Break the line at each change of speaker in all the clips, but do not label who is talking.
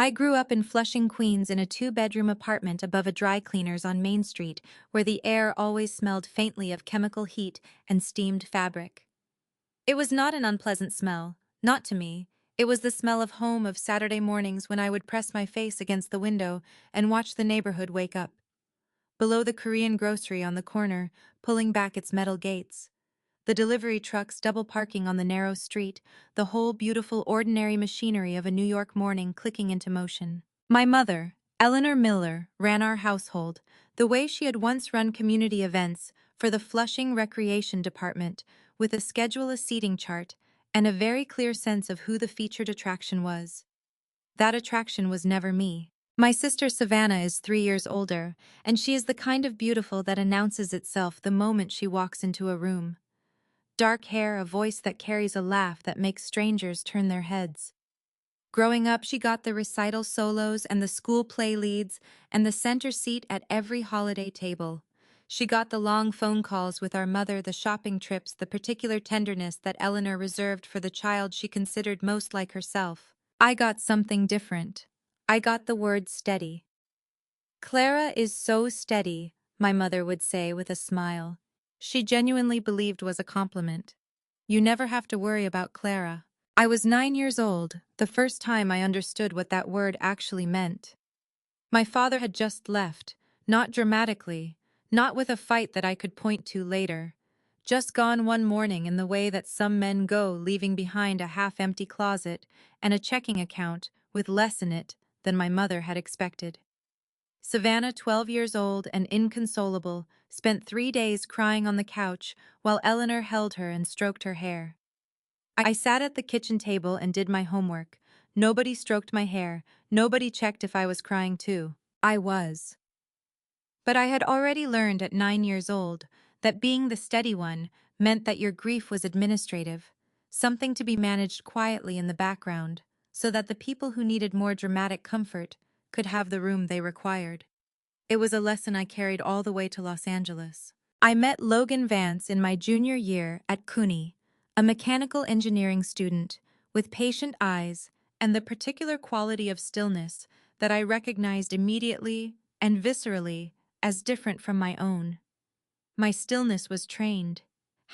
I grew up in Flushing, Queens in a two-bedroom apartment above a dry cleaner's on Main Street, where the air always smelled faintly of chemical heat and steamed fabric. It was not an unpleasant smell, not to me. It was the smell of home of Saturday mornings when I would press my face against the window and watch the neighborhood wake up. Below the Korean grocery on the corner, pulling back its metal gates. The delivery trucks double parking on the narrow street, the whole beautiful ordinary machinery of a New York morning clicking into motion. My mother, Eleanor Miller, ran our household, the way she had once run community events for the Flushing Recreation Department, with a schedule, a seating chart, and a very clear sense of who the featured attraction was. That attraction was never me. My sister Savannah is 3 years older, and she is the kind of beautiful that announces itself the moment she walks into a room. Dark hair, a voice that carries a laugh that makes strangers turn their heads. Growing up, she got the recital solos and the school play leads and the center seat at every holiday table. She got the long phone calls with our mother, the shopping trips, the particular tenderness that Eleanor reserved for the child she considered most like herself. I got something different. I got the word steady. "Clara is so steady," my mother would say with a smile. She genuinely believed was a compliment. "You never have to worry about Clara." I was 9 years old, the first time I understood what that word actually meant. My father had just left, not dramatically, not with a fight that I could point to later, just gone one morning in the way that some men go, leaving behind a half-empty closet and a checking account with less in it than my mother had expected. Savannah, 12 years old and inconsolable, spent 3 days crying on the couch while Eleanor held her and stroked her hair. I sat at the kitchen table and did my homework. Nobody stroked my hair, nobody checked if I was crying too. I was. But I had already learned at 9 years old that being the steady one meant that your grief was administrative, something to be managed quietly in the background, so that the people who needed more dramatic comfort could have the room they required. It was a lesson I carried all the way to Los Angeles. I met Logan Vance in my junior year at CUNY, a mechanical engineering student with patient eyes and the particular quality of stillness that I recognized immediately and viscerally as different from my own. My stillness was trained.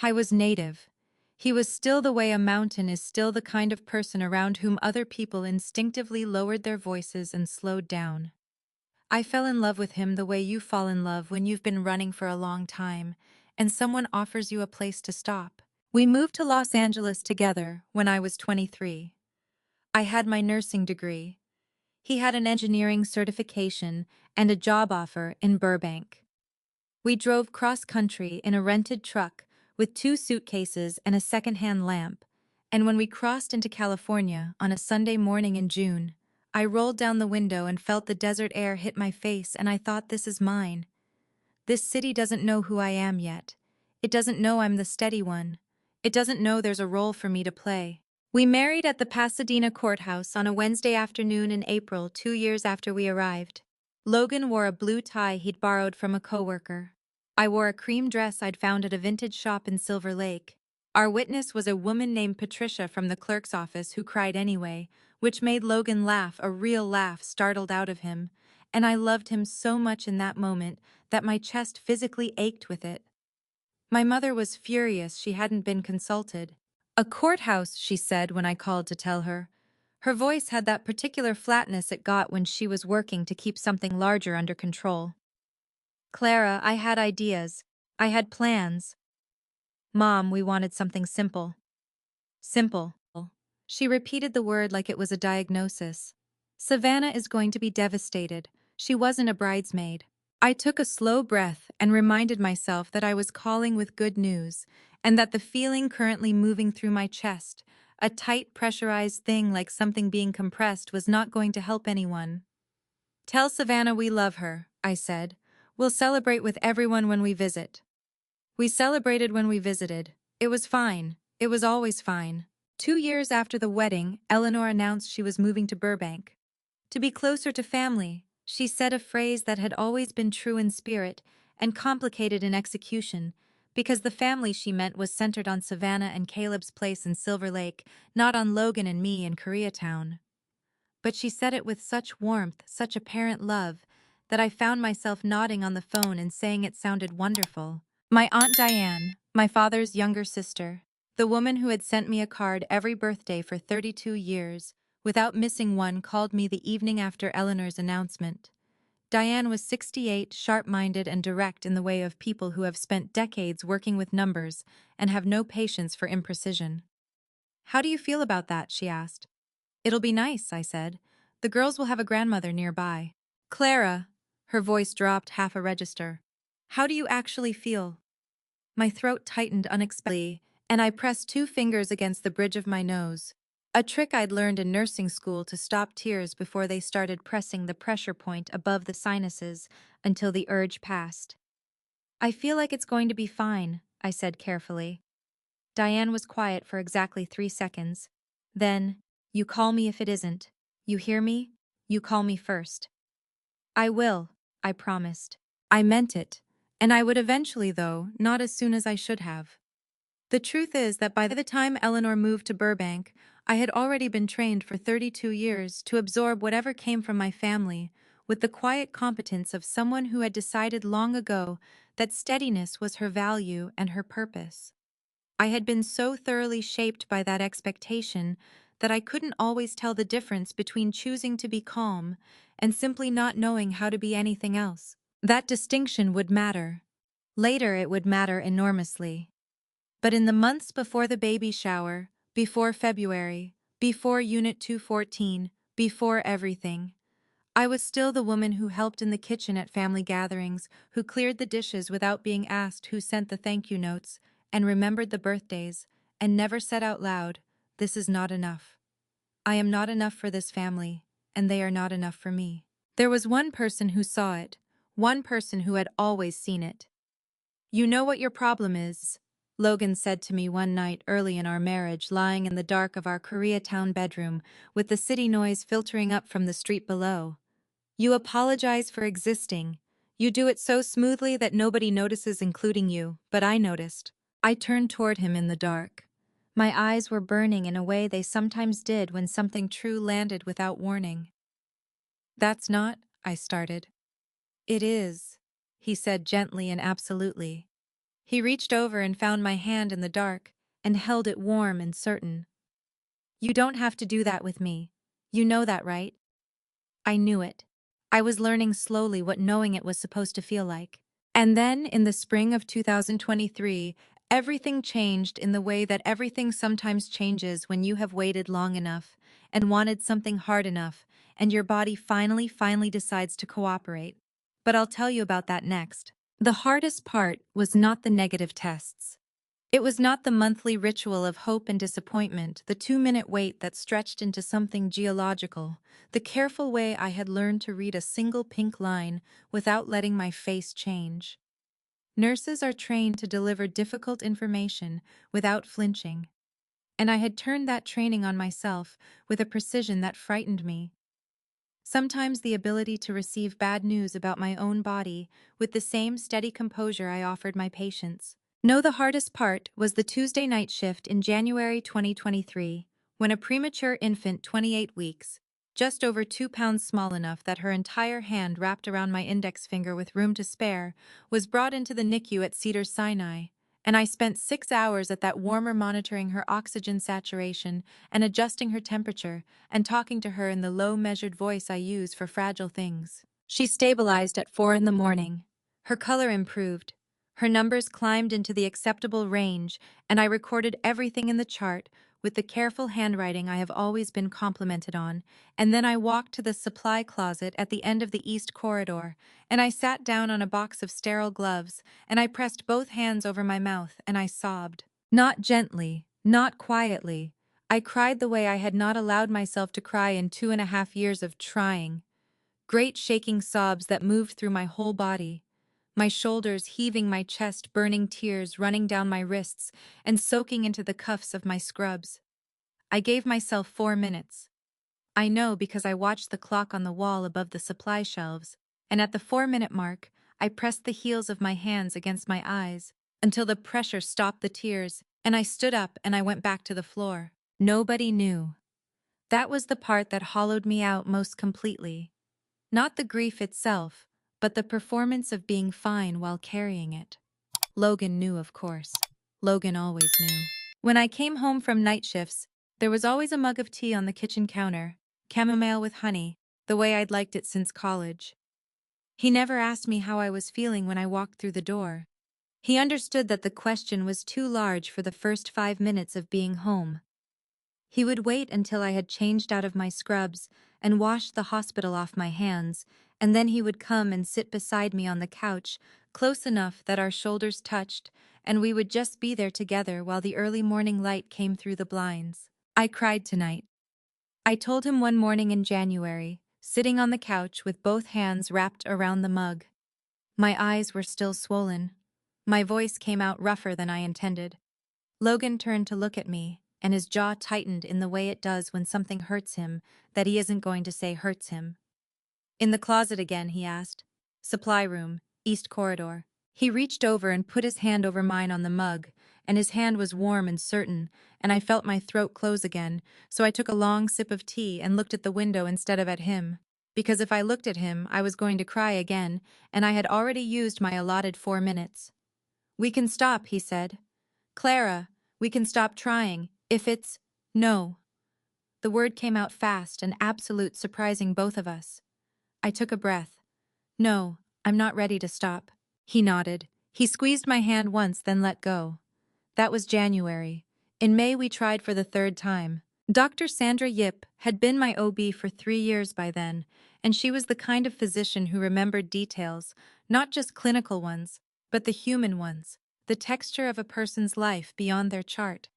I was native. He was still the way a mountain is still, the kind of person around whom other people instinctively lowered their voices and slowed down. I fell in love with him the way you fall in love when you've been running for a long time and someone offers you a place to stop. We moved to Los Angeles together when I was 23. I had my nursing degree. He had an engineering certification and a job offer in Burbank. We drove cross-country in a rented truck with 2 suitcases and a second-hand lamp, and when we crossed into California on a Sunday morning in June, I rolled down the window and felt the desert air hit my face, and I thought, this is mine. This city doesn't know who I am yet. It doesn't know I'm the steady one. It doesn't know there's a role for me to play. We married at the Pasadena courthouse on a Wednesday afternoon in April, 2 years after we arrived. Logan wore a blue tie he'd borrowed from a coworker. I wore a cream dress I'd found at a vintage shop in Silver Lake. Our witness was a woman named Patricia from the clerk's office who cried anyway, which made Logan laugh, a real laugh startled out of him, and I loved him so much in that moment that my chest physically ached with it. My mother was furious she hadn't been consulted. "A courthouse," she said when I called to tell her. Her voice had that particular flatness it got when she was working to keep something larger under control. "Clara, I had ideas. I had plans. Mom, we wanted something simple." "Simple." She repeated the word like it was a diagnosis. "Savannah is going to be devastated. She wasn't a bridesmaid." I took a slow breath and reminded myself that I was calling with good news, and that the feeling currently moving through my chest, a tight, pressurized thing like something being compressed, was not going to help anyone. "Tell Savannah we love her," I said. "We'll celebrate with everyone when we visit." We celebrated when we visited. It was fine. It was always fine. 2 years after the wedding, Eleanor announced she was moving to Burbank. To be closer to family, she said, a phrase that had always been true in spirit and complicated in execution, because the family she meant was centered on Savannah and Caleb's place in Silver Lake, not on Logan and me in Koreatown. but she said it with such warmth, such apparent love, that I found myself nodding on the phone and saying it sounded wonderful. My Aunt Diane, my father's younger sister, the woman who had sent me a card every birthday for 32 years, without missing one, called me the evening after Eleanor's announcement. Diane was 68, sharp-minded and direct in the way of people who have spent decades working with numbers and have no patience for imprecision. "How do you feel about that?" she asked. "It'll be nice," I said. "The girls will have a grandmother nearby." "Clara," her voice dropped half a register. "How do you actually feel?" My throat tightened unexpectedly, and I pressed two fingers against the bridge of my nose. A trick I'd learned in nursing school to stop tears before they started, pressing the pressure point above the sinuses until the urge passed. "I feel like it's going to be fine," I said carefully. Diane was quiet for exactly 3 seconds. Then, "You call me if it isn't. You hear me? You call me first." "I will," I promised. I meant it. And I would eventually, though, not as soon as I should have. The truth is that by the time Eleanor moved to Burbank, I had already been trained for 32 years to absorb whatever came from my family, with the quiet competence of someone who had decided long ago that steadiness was her value and her purpose. I had been so thoroughly shaped by that expectation that I couldn't always tell the difference between choosing to be calm and simply not knowing how to be anything else. That distinction would matter. Later, it would matter enormously. But in the months before the baby shower, before February, before Unit 214, before everything, I was still the woman who helped in the kitchen at family gatherings, who cleared the dishes without being asked, who sent the thank you notes, and remembered the birthdays, and never said out loud, "This is not enough. I am not enough for this family, and they are not enough for me." There was one person who saw it, one person who had always seen it. "You know what your problem is," Logan said to me one night early in our marriage, lying in the dark of our Koreatown bedroom, with the city noise filtering up from the street below. "You apologize for existing. You do it so smoothly that nobody notices, including you, but I noticed." I turned toward him in the dark. My eyes were burning in a way they sometimes did when something true landed without warning. "That's not," I started. "It is," he said gently and absolutely. He reached over and found my hand in the dark and held it warm and certain. "You don't have to do that with me. You know that, right?" I knew it. I was learning slowly what knowing it was supposed to feel like. And then, in the spring of 2023, everything changed in the way that everything sometimes changes when you have waited long enough and wanted something hard enough, and your body finally decides to cooperate. But I'll tell you about that next. The hardest part was not the negative tests. It was not the monthly ritual of hope and disappointment, the 2-minute wait that stretched into something geological, the careful way I had learned to read a single pink line without letting my face change. Nurses are trained to deliver difficult information without flinching, and I had turned that training on myself with a precision that frightened me. Sometimes the ability to receive bad news about my own body with the same steady composure I offered my patients. No, the hardest part was the Tuesday night shift in January 2023, when a premature infant 28 weeks, just over 2 pounds small enough that her entire hand wrapped around my index finger with room to spare, was brought into the NICU at Cedars-Sinai, and I spent 6 hours at that warmer monitoring her oxygen saturation and adjusting her temperature and talking to her in the low measured voice I use for fragile things. She stabilized at 4 in the morning. Her color improved. Her numbers climbed into the acceptable range, and I recorded everything in the chart with the careful handwriting I have always been complimented on, and then I walked to the supply closet at the end of the east corridor, and I sat down on a box of sterile gloves, and I pressed both hands over my mouth, and I sobbed. Not gently, not quietly. I cried the way I had not allowed myself to cry in 2.5 years of trying. Great shaking sobs that moved through my whole body. My shoulders heaving, my chest burning, tears running down my wrists and soaking into the cuffs of my scrubs. I gave myself 4 minutes. I know because I watched the clock on the wall above the supply shelves, and at the 4-minute mark, I pressed the heels of my hands against my eyes until the pressure stopped the tears, and I stood up and I went back to the floor. Nobody knew. That was the part that hollowed me out most completely. Not the grief itself, but the performance of being fine while carrying it. Logan knew, of course. Logan always knew. When I came home from night shifts, there was always a mug of tea on the kitchen counter, chamomile with honey, the way I'd liked it since college. He never asked me how I was feeling when I walked through the door. He understood that the question was too large for the first 5 minutes of being home. He would wait until I had changed out of my scrubs and washed the hospital off my hands, and then he would come and sit beside me on the couch, close enough that our shoulders touched, and we would just be there together while the early morning light came through the blinds. I cried tonight. I told him one morning in January, sitting on the couch with both hands wrapped around the mug. My eyes were still swollen. My voice came out rougher than I intended. Logan turned to look at me, and his jaw tightened in the way it does when something hurts him that he isn't going to say hurts him. "In the closet again," he asked. "Supply room, East Corridor." He reached over and put his hand over mine on the mug, and his hand was warm and certain, and I felt my throat close again, so I took a long sip of tea and looked at the window instead of at him, because if I looked at him, I was going to cry again, and I had already used my allotted 4 minutes. "We can stop," he said. "Clara, we can stop trying, if it's—" "No." The word came out fast and absolute, surprising both of us. I took a breath. "No, I'm not ready to stop." He nodded. He squeezed my hand once, then let go. That was January. In May we tried for the third time. Dr. Sandra Yip had been my OB for 3 years by then, and she was the kind of physician who remembered details, not just clinical ones, but the human ones, the texture of a person's life beyond their chart.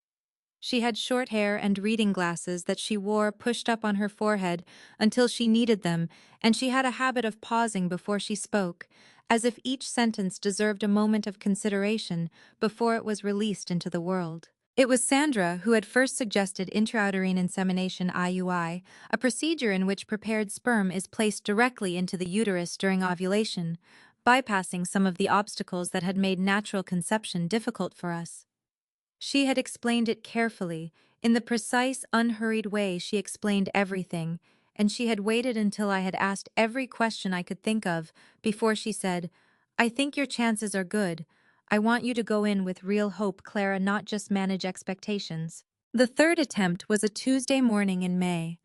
She had short hair and reading glasses that she wore pushed up on her forehead until she needed them, and she had a habit of pausing before she spoke, as if each sentence deserved a moment of consideration before it was released into the world. It was Sandra who had first suggested intrauterine insemination IUI, a procedure in which prepared sperm is placed directly into the uterus during ovulation, bypassing some of the obstacles that had made natural conception difficult for us. She had explained it carefully, in the precise, unhurried way she explained everything, and she had waited until I had asked every question I could think of before she said, "I think your chances are good. I want you to go in with real hope, Clara, not just manage expectations." The third attempt was a Tuesday morning in May.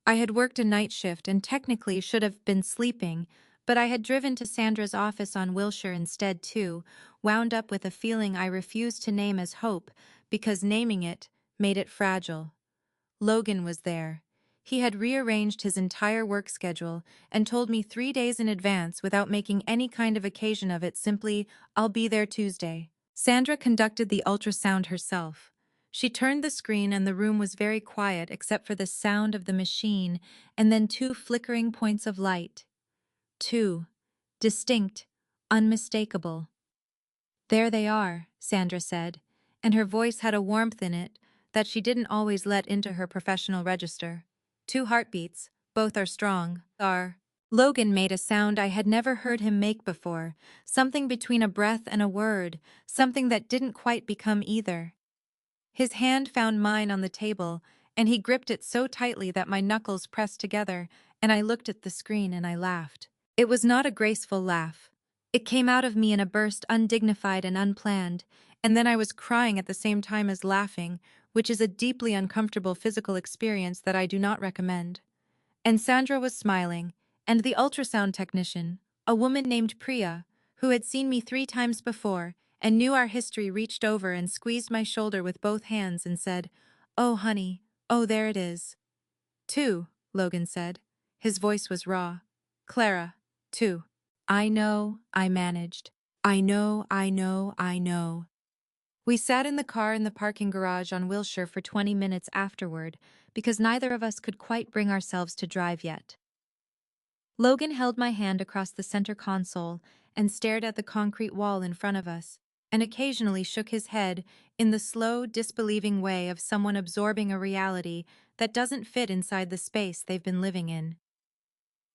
I had worked a night shift and technically should have been sleeping, but I had driven to Sandra's office on Wilshire instead too, wound up with a feeling I refused to name as hope, because naming it made it fragile. Logan was there. He had rearranged his entire work schedule and told me 3 days in advance without making any kind of occasion of it, simply, "I'll be there Tuesday." Sandra conducted the ultrasound herself. She turned the screen and the room was very quiet except for the sound of the machine and then two flickering points of light. Two. Distinct. Unmistakable. "There they are," Sandra said, and her voice had a warmth in it that she didn't always let into her professional register. "Two heartbeats, both are strong." Logan made a sound I had never heard him make before, something between a breath and a word, something that didn't quite become either. His hand found mine on the table, and he gripped it so tightly that my knuckles pressed together, and I looked at the screen and I laughed. It was not a graceful laugh. It came out of me in a burst, undignified and unplanned, and then I was crying at the same time as laughing, which is a deeply uncomfortable physical experience that I do not recommend. And Sandra was smiling, and the ultrasound technician, a woman named Priya, who had seen me 3 times before and knew our history, reached over and squeezed my shoulder with both hands and said, "Oh, honey, oh, there it is." "Two," Logan said. His voice was raw. "Clara, two." "I know," I managed. "I know, I know, I know." We sat in the car in the parking garage on Wilshire for 20 minutes afterward, because neither of us could quite bring ourselves to drive yet. Logan held my hand across the center console and stared at the concrete wall in front of us, and occasionally shook his head in the slow, disbelieving way of someone absorbing a reality that doesn't fit inside the space they've been living in.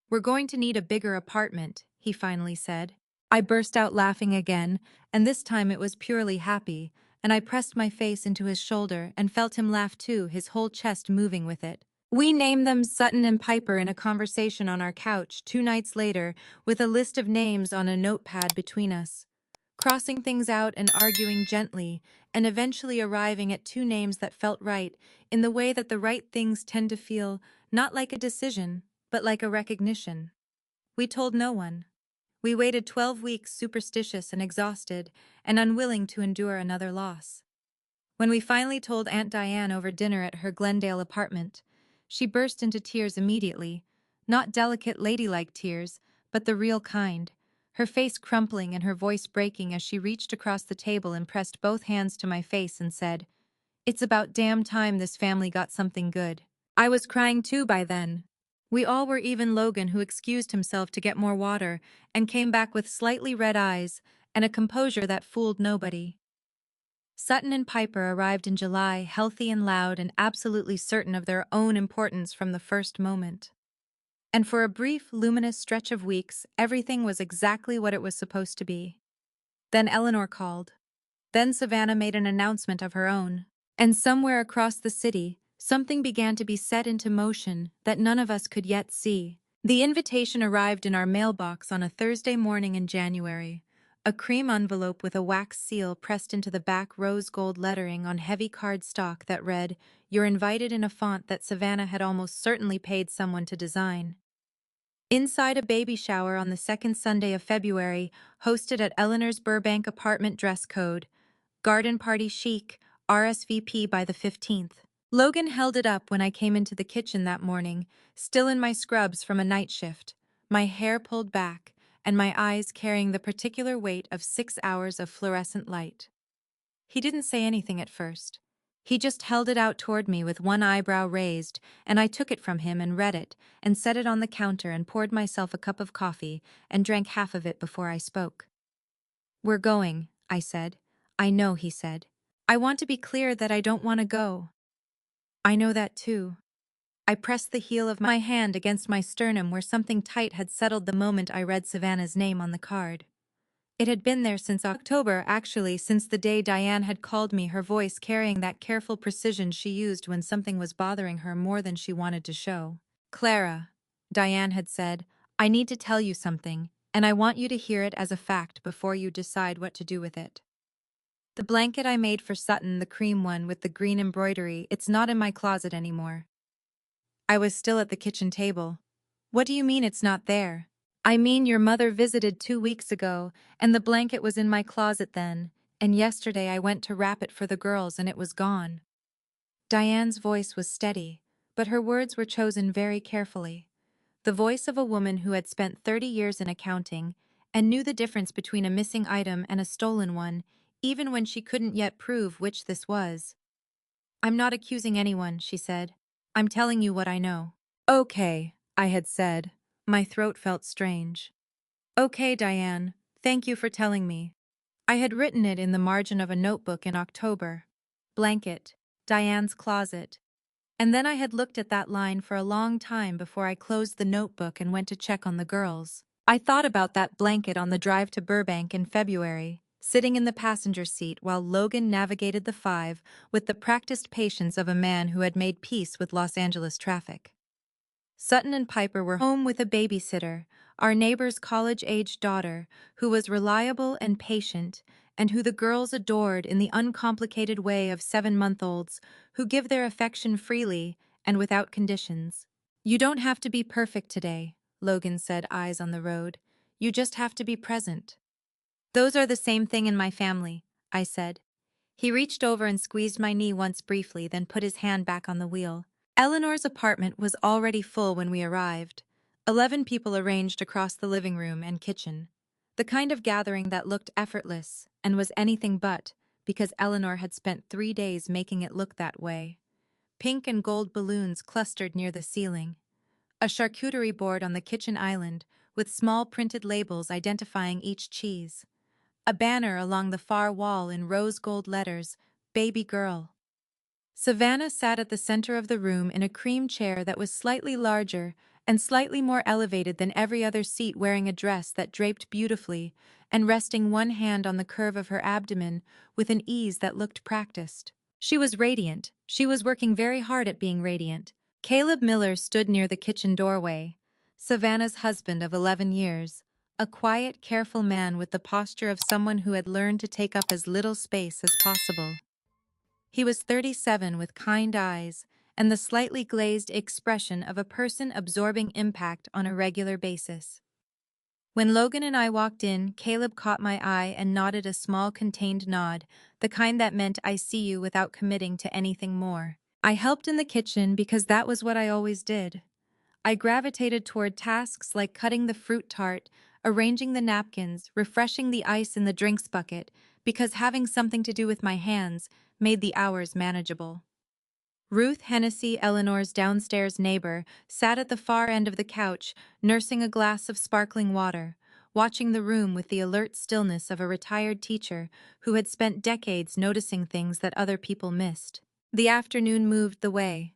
"We're going to need a bigger apartment," he finally said. I burst out laughing again, and this time it was purely happy, and I pressed my face into his shoulder and felt him laugh too, his whole chest moving with it. We named them Sutton and Piper in a conversation on our couch 2 nights later, with a list of names on a notepad between us, crossing things out and arguing gently, and eventually arriving at two names that felt right, in the way that the right things tend to feel, not like a decision, but like a recognition. We told no one. We waited 12 weeks superstitious and exhausted, and unwilling to endure another loss. When we finally told Aunt Diane over dinner at her Glendale apartment, she burst into tears immediately, not delicate ladylike tears, but the real kind, her face crumpling and her voice breaking as she reached across the table and pressed both hands to my face and said, "It's about damn time this family got something good." I was crying too by then. We all were, even Logan, who excused himself to get more water and came back with slightly red eyes and a composure that fooled nobody. Sutton and Piper arrived in July, healthy and loud and absolutely certain of their own importance from the first moment. And for a brief, luminous stretch of weeks, everything was exactly what it was supposed to be. Then Eleanor called. Then Savannah made an announcement of her own. And somewhere across the city, something began to be set into motion that none of us could yet see. The invitation arrived in our mailbox on a Thursday morning in January. A cream envelope with a wax seal pressed into the back rose gold lettering on heavy cardstock that read, "You're invited," in a font that Savannah had almost certainly paid someone to design. Inside, a baby shower on the second Sunday of February, hosted at Eleanor's Burbank apartment, dress code, garden party chic, RSVP by the 15th. Logan held it up when I came into the kitchen that morning, still in my scrubs from a night shift, my hair pulled back, and my eyes carrying the particular weight of 6 hours of fluorescent light. He didn't say anything at first. He just held it out toward me with one eyebrow raised, and I took it from him and read it, and set it on the counter and poured myself a cup of coffee and drank half of it before I spoke. "We're going," I said. "I know," he said. "I want to be clear that I don't want to go." "I know that too." I pressed the heel of my hand against my sternum where something tight had settled the moment I read Savannah's name on the card. It had been there since October, actually, since the day Diane had called me, her voice carrying that careful precision she used when something was bothering her more than she wanted to show. "Clara," Diane had said, "I need to tell you something, and I want you to hear it as a fact before you decide what to do with it. The blanket I made for Sutton, the cream one with the green embroidery, it's not in my closet anymore." I was still at the kitchen table. "What do you mean it's not there?" "I mean your mother visited 2 weeks ago, and the blanket was in my closet then, and yesterday I went to wrap it for the girls and it was gone." Diane's voice was steady, but her words were chosen very carefully. The voice of a woman who had spent 30 years in accounting and knew the difference between a missing item and a stolen one, even when she couldn't yet prove which this was. "I'm not accusing anyone," she said. "I'm telling you what I know." "Okay," I had said. My throat felt strange. "Okay, Diane, thank you for telling me." I had written it in the margin of a notebook in October. Blanket, Diane's closet. And then I had looked at that line for a long time before I closed the notebook and went to check on the girls. I thought about that blanket on the drive to Burbank in February, sitting in the passenger seat while Logan navigated the 5 with the practiced patience of a man who had made peace with Los Angeles traffic. Sutton and Piper were home with a babysitter, our neighbor's college-aged daughter, who was reliable and patient, and who the girls adored in the uncomplicated way of 7-month-olds who give their affection freely and without conditions. "You don't have to be perfect today," Logan said, eyes on the road. "You just have to be present." "Those are the same thing in my family," I said. He reached over and squeezed my knee once briefly, then put his hand back on the wheel. Eleanor's apartment was already full when we arrived. 11 people arranged across the living room and kitchen. The kind of gathering that looked effortless and was anything but, because Eleanor had spent 3 days making it look that way. Pink and gold balloons clustered near the ceiling. A charcuterie board on the kitchen island with small printed labels identifying each cheese. A banner along the far wall in rose gold letters, "Baby Girl." Savannah sat at the center of the room in a cream chair that was slightly larger and slightly more elevated than every other seat, wearing a dress that draped beautifully and resting one hand on the curve of her abdomen with an ease that looked practiced. She was radiant. She was working very hard at being radiant, Caleb Miller stood near the kitchen doorway, Savannah's husband of 11 years, a quiet, careful man with the posture of someone who had learned to take up as little space as possible. He was 37 with kind eyes and the slightly glazed expression of a person absorbing impact on a regular basis. When Logan and I walked in, Caleb caught my eye and nodded a small contained nod, the kind that meant I see you without committing to anything more. I helped in the kitchen because that was what I always did. I gravitated toward tasks like cutting the fruit tart, arranging the napkins, refreshing the ice in the drinks bucket, because having something to do with my hands made the hours manageable. Ruth Hennessy, Eleanor's downstairs neighbor, sat at the far end of the couch, nursing a glass of sparkling water, watching the room with the alert stillness of a retired teacher who had spent decades noticing things that other people missed. The afternoon moved the way.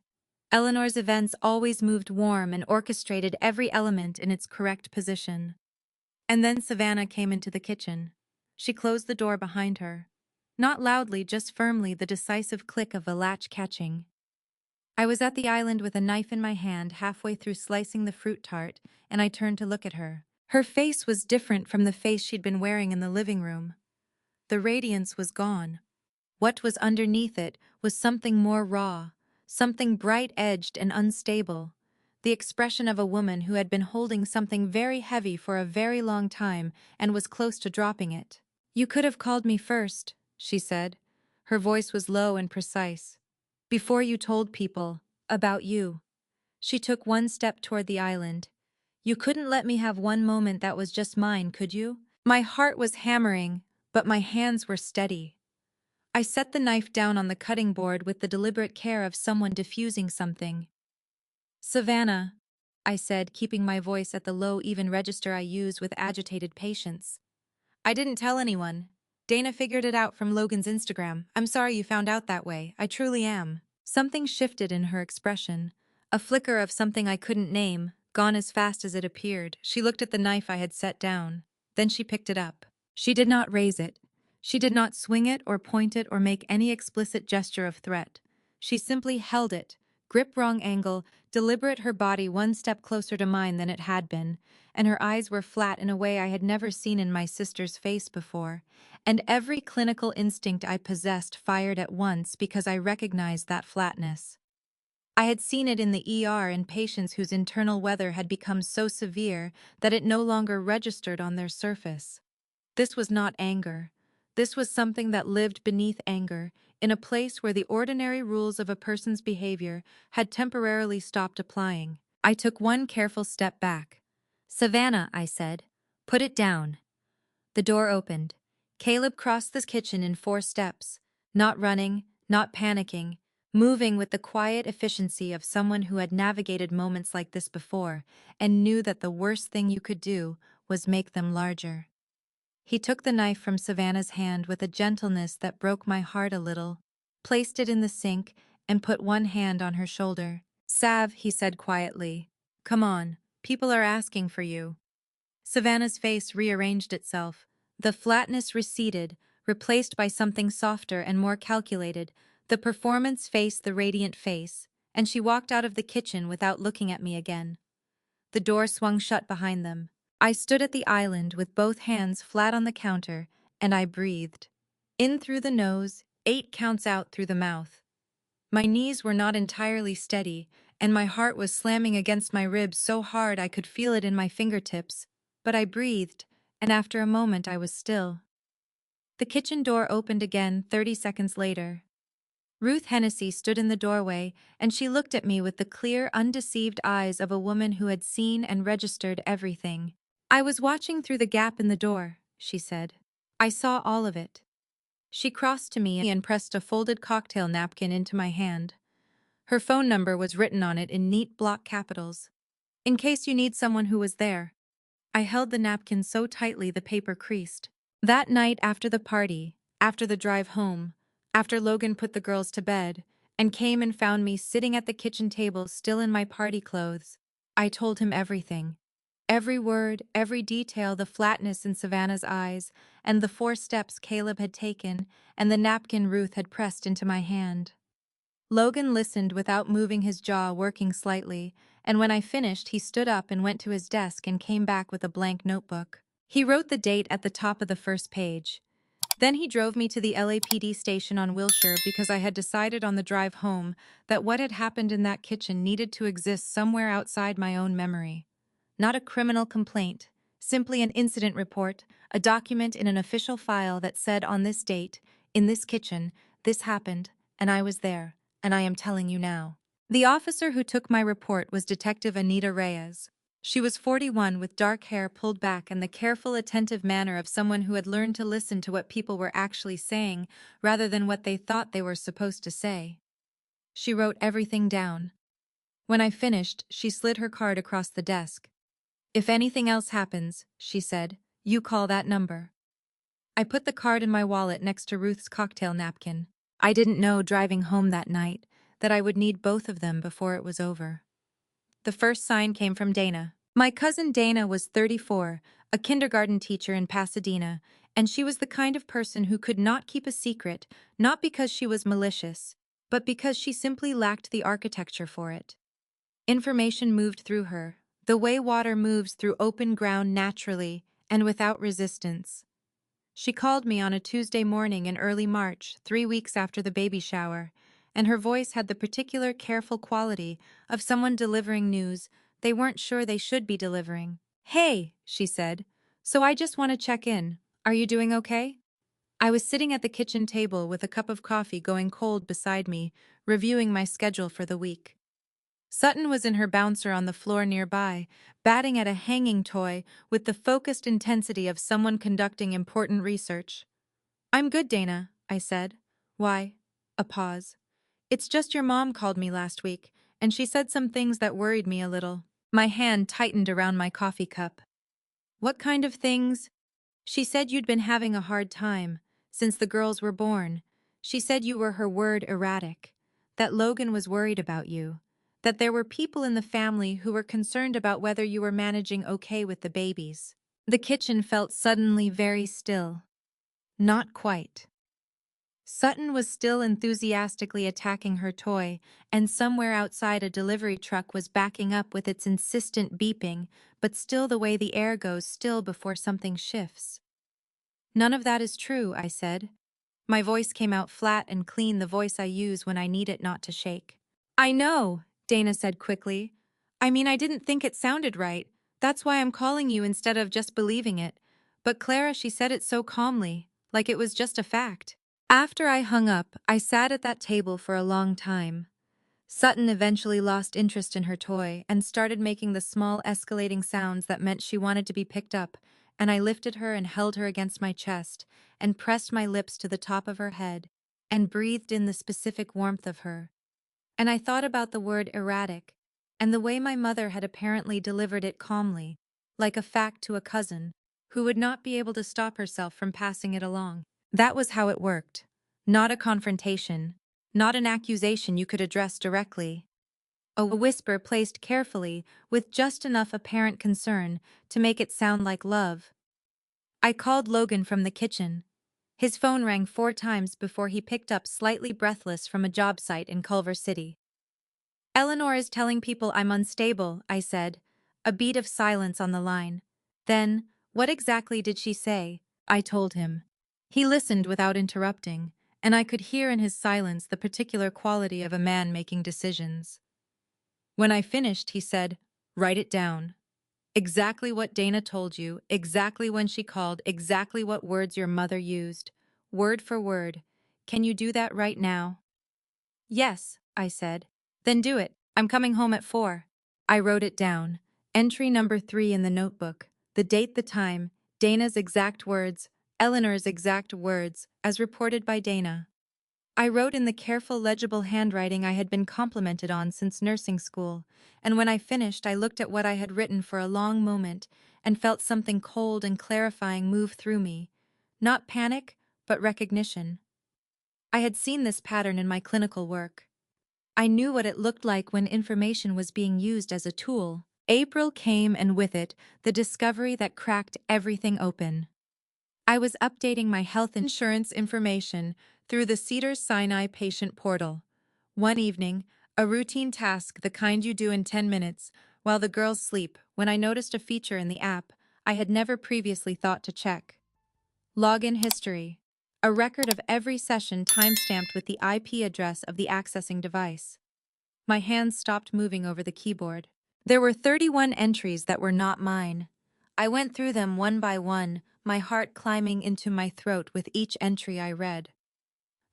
Eleanor's events always moved warm and orchestrated every element in its correct position. And then Savannah came into the kitchen. She closed the door behind her. Not loudly, just firmly, the decisive click of a latch catching. I was at the island with a knife in my hand halfway through slicing the fruit tart, and I turned to look at her. Her face was different from the face she'd been wearing in the living room. The radiance was gone. What was underneath it was something more raw, something bright-edged and unstable, the expression of a woman who had been holding something very heavy for a very long time and was close to dropping it. "You could have called me first," she said. Her voice was low and precise. "Before you told people about you." She took one step toward the island. "You couldn't let me have one moment that was just mine, could you?" My heart was hammering, but my hands were steady. I set the knife down on the cutting board with the deliberate care of someone diffusing something. "Savannah," I said, keeping my voice at the low, even register I use with agitated patience. "I didn't tell anyone. Dana figured it out from Logan's Instagram. I'm sorry you found out that way. I truly am." Something shifted in her expression. A flicker of something I couldn't name, gone as fast as it appeared. She looked at the knife I had set down. Then she picked it up. She did not raise it. She did not swing it or point it or make any explicit gesture of threat. She simply held it, grip wrong angle, deliberate, her body one step closer to mine than it had been, and her eyes were flat in a way I had never seen in my sister's face before, and every clinical instinct I possessed fired at once because I recognized that flatness. I had seen it in the ER in patients whose internal weather had become so severe that it no longer registered on their surface. This was not anger. This was something that lived beneath anger, in a place where the ordinary rules of a person's behavior had temporarily stopped applying. I took one careful step back. "Savannah," I said, "put it down." The door opened. Caleb crossed the kitchen in 4 steps, not running, not panicking, moving with the quiet efficiency of someone who had navigated moments like this before and knew that the worst thing you could do was make them larger. He took the knife from Savannah's hand with a gentleness that broke my heart a little, placed it in the sink, and put one hand on her shoulder. "Sav," he said quietly, "come on, people are asking for you." Savannah's face rearranged itself. The flatness receded, replaced by something softer and more calculated. The performance faced the radiant face, and she walked out of the kitchen without looking at me again. The door swung shut behind them. I stood at the island with both hands flat on the counter, and I breathed. In through the nose, 8 counts out through the mouth. My knees were not entirely steady, and my heart was slamming against my ribs so hard I could feel it in my fingertips, but I breathed, and after a moment I was still. The kitchen door opened again 30 seconds later. Ruth Hennessy stood in the doorway, and she looked at me with the clear, undeceived eyes of a woman who had seen and registered everything. "I was watching through the gap in the door," she said. "I saw all of it." She crossed to me and pressed a folded cocktail napkin into my hand. Her phone number was written on it in neat block capitals. "In case you need someone who was there." I held the napkin so tightly the paper creased. That night after the party, after the drive home, after Logan put the girls to bed, and came and found me sitting at the kitchen table still in my party clothes, I told him everything. Every word, every detail, the flatness in Savannah's eyes, and the 4 steps Caleb had taken, and the napkin Ruth had pressed into my hand. Logan listened without moving his jaw, working slightly, and when I finished, he stood up and went to his desk and came back with a blank notebook. He wrote the date at the top of the first page. Then he drove me to the LAPD station on Wilshire because I had decided on the drive home that what had happened in that kitchen needed to exist somewhere outside my own memory. Not a criminal complaint, simply an incident report, a document in an official file that said on this date, in this kitchen, this happened, and I was there, and I am telling you now. The officer who took my report was Detective Anita Reyes. She was 41 with dark hair pulled back and the careful, attentive manner of someone who had learned to listen to what people were actually saying rather than what they thought they were supposed to say. She wrote everything down. When I finished, she slid her card across the desk. "If anything else happens," she said, "you call that number." I put the card in my wallet next to Ruth's cocktail napkin. I didn't know, driving home that night, that I would need both of them before it was over. The first sign came from Dana. My cousin Dana was 34, a kindergarten teacher in Pasadena, and she was the kind of person who could not keep a secret, not because she was malicious, but because she simply lacked the architecture for it. Information moved through her, the way water moves through open ground naturally and without resistance. She called me on a Tuesday morning in early March, 3 weeks after the baby shower, and her voice had the particular careful quality of someone delivering news they weren't sure they should be delivering. "Hey," she said, "so I just want to check in. Are you doing okay?" I was sitting at the kitchen table with a cup of coffee going cold beside me, reviewing my schedule for the week. Sutton was in her bouncer on the floor nearby, batting at a hanging toy with the focused intensity of someone conducting important research. "I'm good, Dana," I said. "Why?" A pause. "It's just your mom called me last week, and she said some things that worried me a little." My hand tightened around my coffee cup. "What kind of things?" "She said you'd been having a hard time since the girls were born. She said you were, her word, erratic, that Logan was worried about you, that there were people in the family who were concerned about whether you were managing okay with the babies." The kitchen felt suddenly very still. Not quite. Sutton was still enthusiastically attacking her toy, and somewhere outside a delivery truck was backing up with its insistent beeping, but still the way the air goes still before something shifts. "None of that is true," I said. My voice came out flat and clean, the voice I use when I need it not to shake. "I know," Dana said quickly. "I mean, I didn't think it sounded right. That's why I'm calling you instead of just believing it. But Clara, she said it so calmly, like it was just a fact." After I hung up, I sat at that table for a long time. Sutton eventually lost interest in her toy and started making the small escalating sounds that meant she wanted to be picked up, and I lifted her and held her against my chest and pressed my lips to the top of her head and breathed in the specific warmth of her. And I thought about the word erratic and the way my mother had apparently delivered it calmly, like a fact to a cousin who would not be able to stop herself from passing it along. That was how it worked. Not a confrontation, not an accusation you could address directly. A whisper placed carefully, with just enough apparent concern to make it sound like love. I called Logan from the kitchen. His phone rang 4 times before he picked up, slightly breathless, from a job site in Culver City. "Eleanor is telling people I'm unstable," I said, a beat of silence on the line. Then, "What exactly did she say?" I told him. He listened without interrupting, and I could hear in his silence the particular quality of a man making decisions. When I finished, he said, "Write it down. Exactly what Dana told you, exactly when she called, exactly what words your mother used. Word for word. Can you do that right now?" "Yes," I said. "Then do it. I'm coming home at 4. I wrote it down. Entry number 3 in the notebook. The date, the time, Dana's exact words, Eleanor's exact words, as reported by Dana. I wrote in the careful, legible handwriting I had been complimented on since nursing school, and when I finished, I looked at what I had written for a long moment and felt something cold and clarifying move through me. Not panic, but recognition. I had seen this pattern in my clinical work. I knew what it looked like when information was being used as a tool. April came, and with it, the discovery that cracked everything open. I was updating my health insurance information through the Cedars-Sinai patient portal. One evening, a routine task, the kind you do in 10 minutes, while the girls sleep, when I noticed a feature in the app I had never previously thought to check. Login history. A record of every session timestamped with the IP address of the accessing device. My hands stopped moving over the keyboard. There were 31 entries that were not mine. I went through them one by one, my heart climbing into my throat with each entry I read.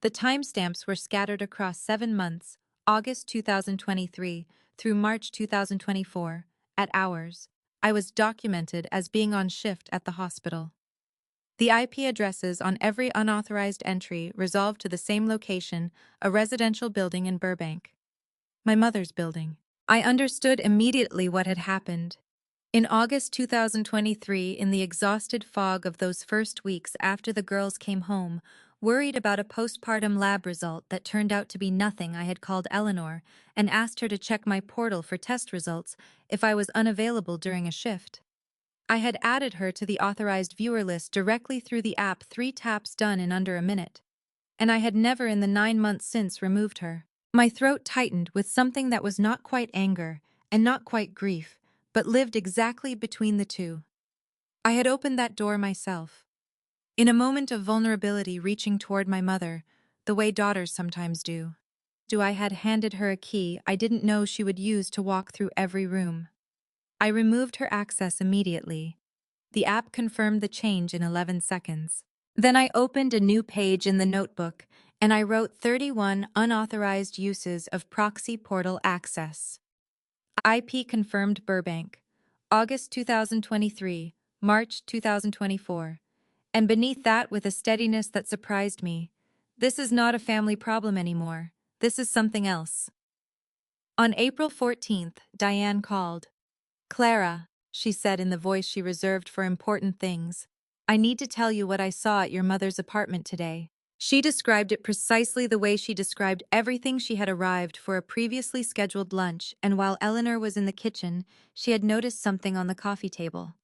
The timestamps were scattered across 7 months, August 2023 through March 2024, at hours. I was documented as being on shift at the hospital. The IP addresses on every unauthorized entry resolved to the same location, a residential building in Burbank. My mother's building. I understood immediately what had happened. In August 2023, in the exhausted fog of those first weeks after the girls came home, worried about a postpartum lab result that turned out to be nothing, I had called Eleanor and asked her to check my portal for test results if I was unavailable during a shift. I had added her to the authorized viewer list directly through the app, 3 taps done in under a minute. And I had never in the 9 months since removed her. My throat tightened with something that was not quite anger and not quite grief, but lived exactly between the two. I had opened that door myself. In a moment of vulnerability, reaching toward my mother, the way daughters sometimes do. I had handed her a key I didn't know she would use to walk through every room. I removed her access immediately. The app confirmed the change in 11 seconds. Then I opened a new page in the notebook, and I wrote 31 unauthorized uses of proxy portal access. IP confirmed Burbank, August 2023, March 2024. And beneath that, with a steadiness that surprised me, this is not a family problem anymore. This is something else. On April 14th, Diane called. "Clara," she said in the voice she reserved for important things, "I need to tell you what I saw at your mother's apartment today." She described it precisely the way she described everything. She had arrived for a previously scheduled lunch, and while Eleanor was in the kitchen, she had noticed something on the coffee table.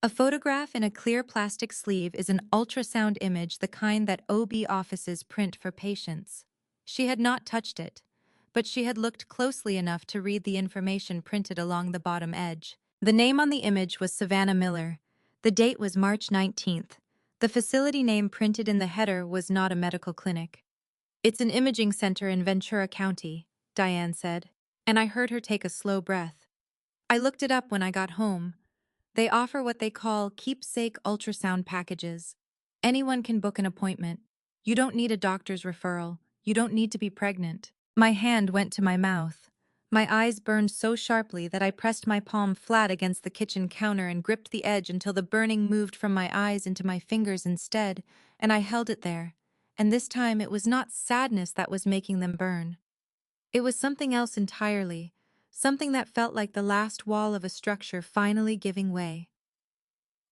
A photograph in a clear plastic sleeve is an ultrasound image, the kind that OB offices print for patients. She had not touched it, but she had looked closely enough to read the information printed along the bottom edge. The name on the image was Savannah Miller. The date was March 19th. The facility name printed in the header was not a medical clinic. "It's an imaging center in Ventura County," Diane said, and I heard her take a slow breath. "I looked it up when I got home. They offer what they call keepsake ultrasound packages. Anyone can book an appointment. You don't need a doctor's referral. You don't need to be pregnant." My hand went to my mouth. My eyes burned so sharply that I pressed my palm flat against the kitchen counter and gripped the edge until the burning moved from my eyes into my fingers instead, and I held it there. And this time it was not sadness that was making them burn. It was something else entirely, something that felt like the last wall of a structure finally giving way.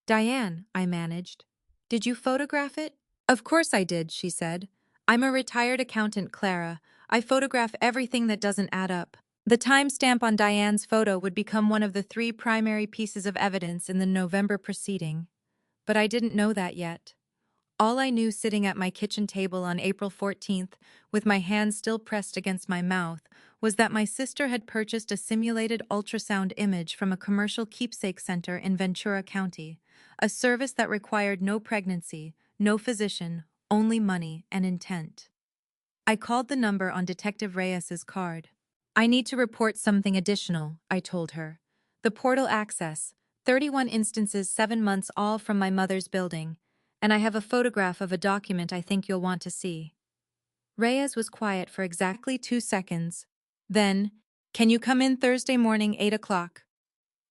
"Diane," I managed. "Did you photograph it?" "Of course I did," she said. "I'm a retired accountant, Clara. I photograph everything that doesn't add up." The timestamp on Diane's photo would become one of the 3 primary pieces of evidence in the November proceeding. But I didn't know that yet. All I knew, sitting at my kitchen table on April 14th, with my hand still pressed against my mouth, was that my sister had purchased a simulated ultrasound image from a commercial keepsake center in Ventura County, a service that required no pregnancy, no physician, only money and intent. I called the number on Detective Reyes's card. "I need to report something additional," I told her. "The portal access, 31 instances, 7 months, all from my mother's building. And I have a photograph of a document I think you'll want to see." Reyes was quiet for exactly 2 seconds. Then, "Can you come in Thursday morning, 8 o'clock?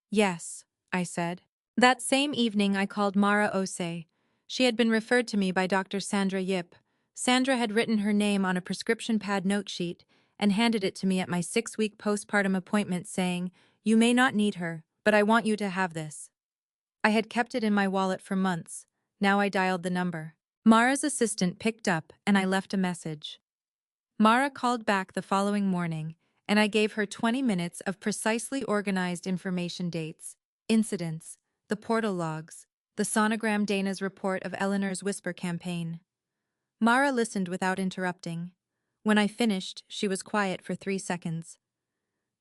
"Yes," I said. That same evening I called Mara Osei. She had been referred to me by Dr. Sandra Yip. Sandra had written her name on a prescription pad note sheet and handed it to me at my 6-week postpartum appointment, saying, "You may not need her, but I want you to have this." I had kept it in my wallet for months. Now I dialed the number. Mara's assistant picked up, and I left a message. Mara called back the following morning, and I gave her 20 minutes of precisely organized information: dates, incidents, the portal logs, the sonogram, Dana's report of Eleanor's whisper campaign. Mara listened without interrupting. When I finished, she was quiet for 3 seconds.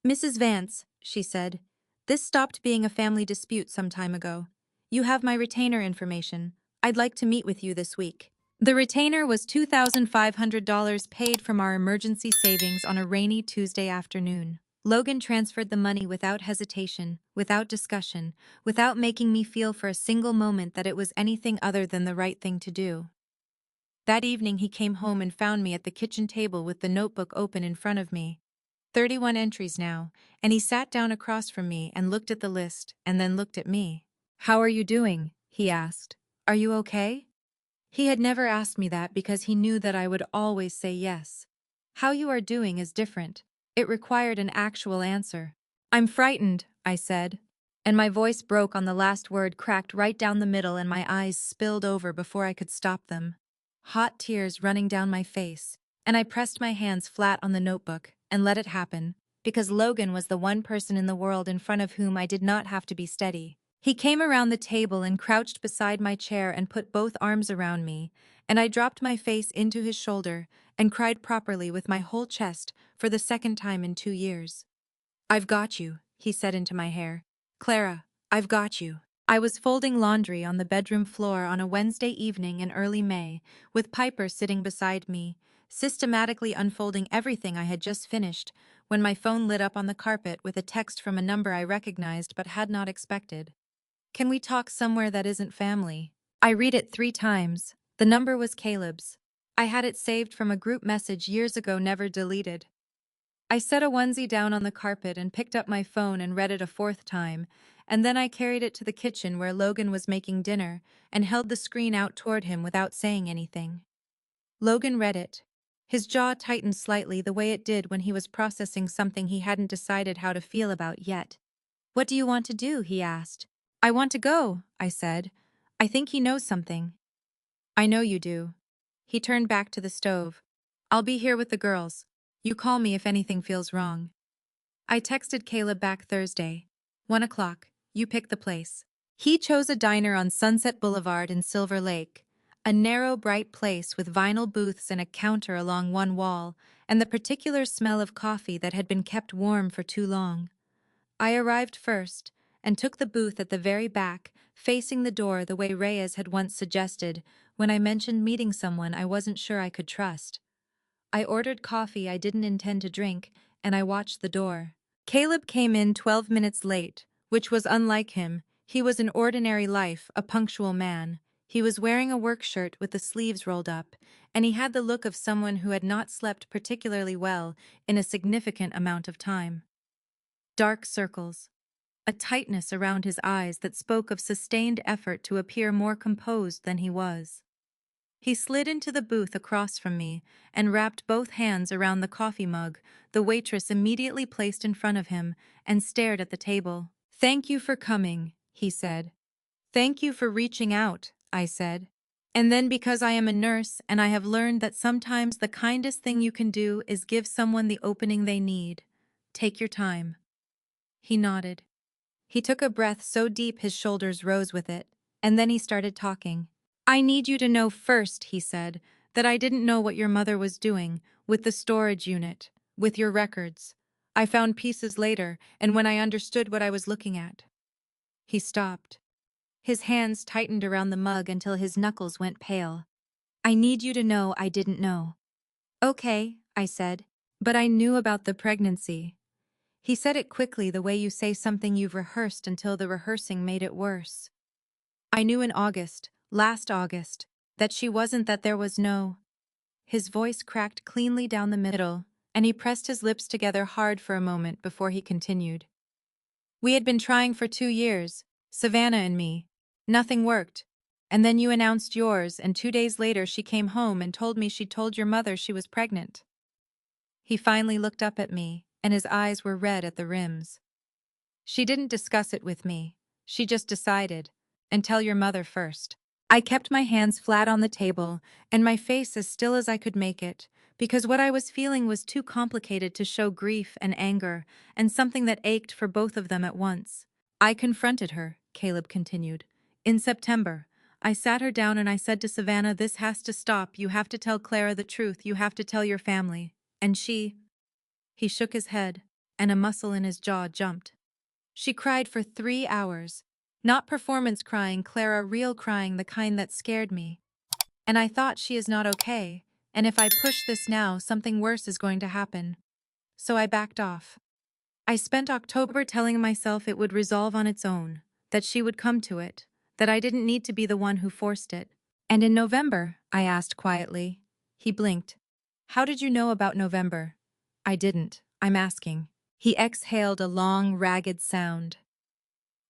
"Mrs. Vance," she said, "this stopped being a family dispute some time ago. You have my retainer information. I'd like to meet with you this week." The retainer was $2,500 paid from our emergency savings on a rainy Tuesday afternoon. Logan transferred the money without hesitation, without discussion, without making me feel for a single moment that it was anything other than the right thing to do. That evening he came home and found me at the kitchen table with the notebook open in front of me. 31 entries now, and he sat down across from me and looked at the list and then looked at me. "How are you doing?" he asked. "Are you okay?" He had never asked me that because he knew that I would always say yes. How you are doing is different. It required an actual answer. "I'm frightened," I said, and my voice broke on the last word, cracked right down the middle, and my eyes spilled over before I could stop them. Hot tears running down my face, and I pressed my hands flat on the notebook and let it happen, because Logan was the one person in the world in front of whom I did not have to be steady. He came around the table and crouched beside my chair and put both arms around me, and I dropped my face into his shoulder and cried properly with my whole chest for the second time in 2 years. "I've got you," he said into my hair. "Clara, I've got you." I was folding laundry on the bedroom floor on a Wednesday evening in early May, with Piper sitting beside me, systematically unfolding everything I had just finished, when my phone lit up on the carpet with a text from a number I recognized but had not expected. "Can we talk somewhere that isn't family?" I read it 3 times. The number was Caleb's. I had it saved from a group message years ago, never deleted. I set a onesie down on the carpet and picked up my phone and read it a 4th time, and then I carried it to the kitchen where Logan was making dinner and held the screen out toward him without saying anything. Logan read it. His jaw tightened slightly, the way it did when he was processing something he hadn't decided how to feel about yet. "What do you want to do?" he asked. "I want to go," I said. "I think he knows something." "I know you do." He turned back to the stove. "I'll be here with the girls. You call me if anything feels wrong." I texted Caleb back Thursday. 1 o'clock. You pick the place. He chose a diner on Sunset Boulevard in Silver Lake. A narrow, bright place with vinyl booths and a counter along one wall, and the particular smell of coffee that had been kept warm for too long. I arrived first, and took the booth at the very back, facing the door the way Reyes had once suggested when I mentioned meeting someone I wasn't sure I could trust. I ordered coffee I didn't intend to drink, and I watched the door. Caleb came in 12 minutes late, which was unlike him. He was an ordinary life, a punctual man. He was wearing a work shirt with the sleeves rolled up, and he had the look of someone who had not slept particularly well in a significant amount of time. Dark circles. A tightness around his eyes that spoke of sustained effort to appear more composed than he was. He slid into the booth across from me and wrapped both hands around the coffee mug the waitress immediately placed in front of him and stared at the table. "Thank you for coming," he said. "Thank you for reaching out," I said. "And then because I am a nurse and I have learned that sometimes the kindest thing you can do is give someone the opening they need. Take your time." He nodded. He took a breath so deep his shoulders rose with it, and then he started talking. "I need you to know first," he said, "that I didn't know what your mother was doing with the storage unit, with your records. I found pieces later, and when I understood what I was looking at." He stopped. His hands tightened around the mug until his knuckles went pale. "I need you to know I didn't know." "Okay," I said, "but I knew about the pregnancy." He said it quickly, the way you say something you've rehearsed until the rehearsing made it worse. "I knew in August, last August, that she wasn't, that there was no—" His voice cracked cleanly down the middle, and he pressed his lips together hard for a moment before he continued. "We had been trying for 2 years, Savannah and me. Nothing worked. And then you announced yours, and 2 days later she came home and told me she'd told your mother she was pregnant." He finally looked up at me, and his eyes were red at the rims. "She didn't discuss it with me. She just decided. And tell your mother first." I kept my hands flat on the table and my face as still as I could make it, because what I was feeling was too complicated to show grief and anger and something that ached for both of them at once. "I confronted her," Caleb continued. "In September. I sat her down and I said to Savannah, "This has to stop. You have to tell Clara the truth. You have to tell your family." And he shook his head, and a muscle in his jaw jumped. She cried for 3 hours. Not performance crying, Clara, real crying, the kind that scared me. And I thought, she is not okay, and if I push this now, something worse is going to happen. So I backed off. I spent October telling myself it would resolve on its own, that she would come to it, that I didn't need to be the one who forced it. And in November, I asked quietly. He blinked. "How did you know about November?" "I didn't. I'm asking." He exhaled a long, ragged sound.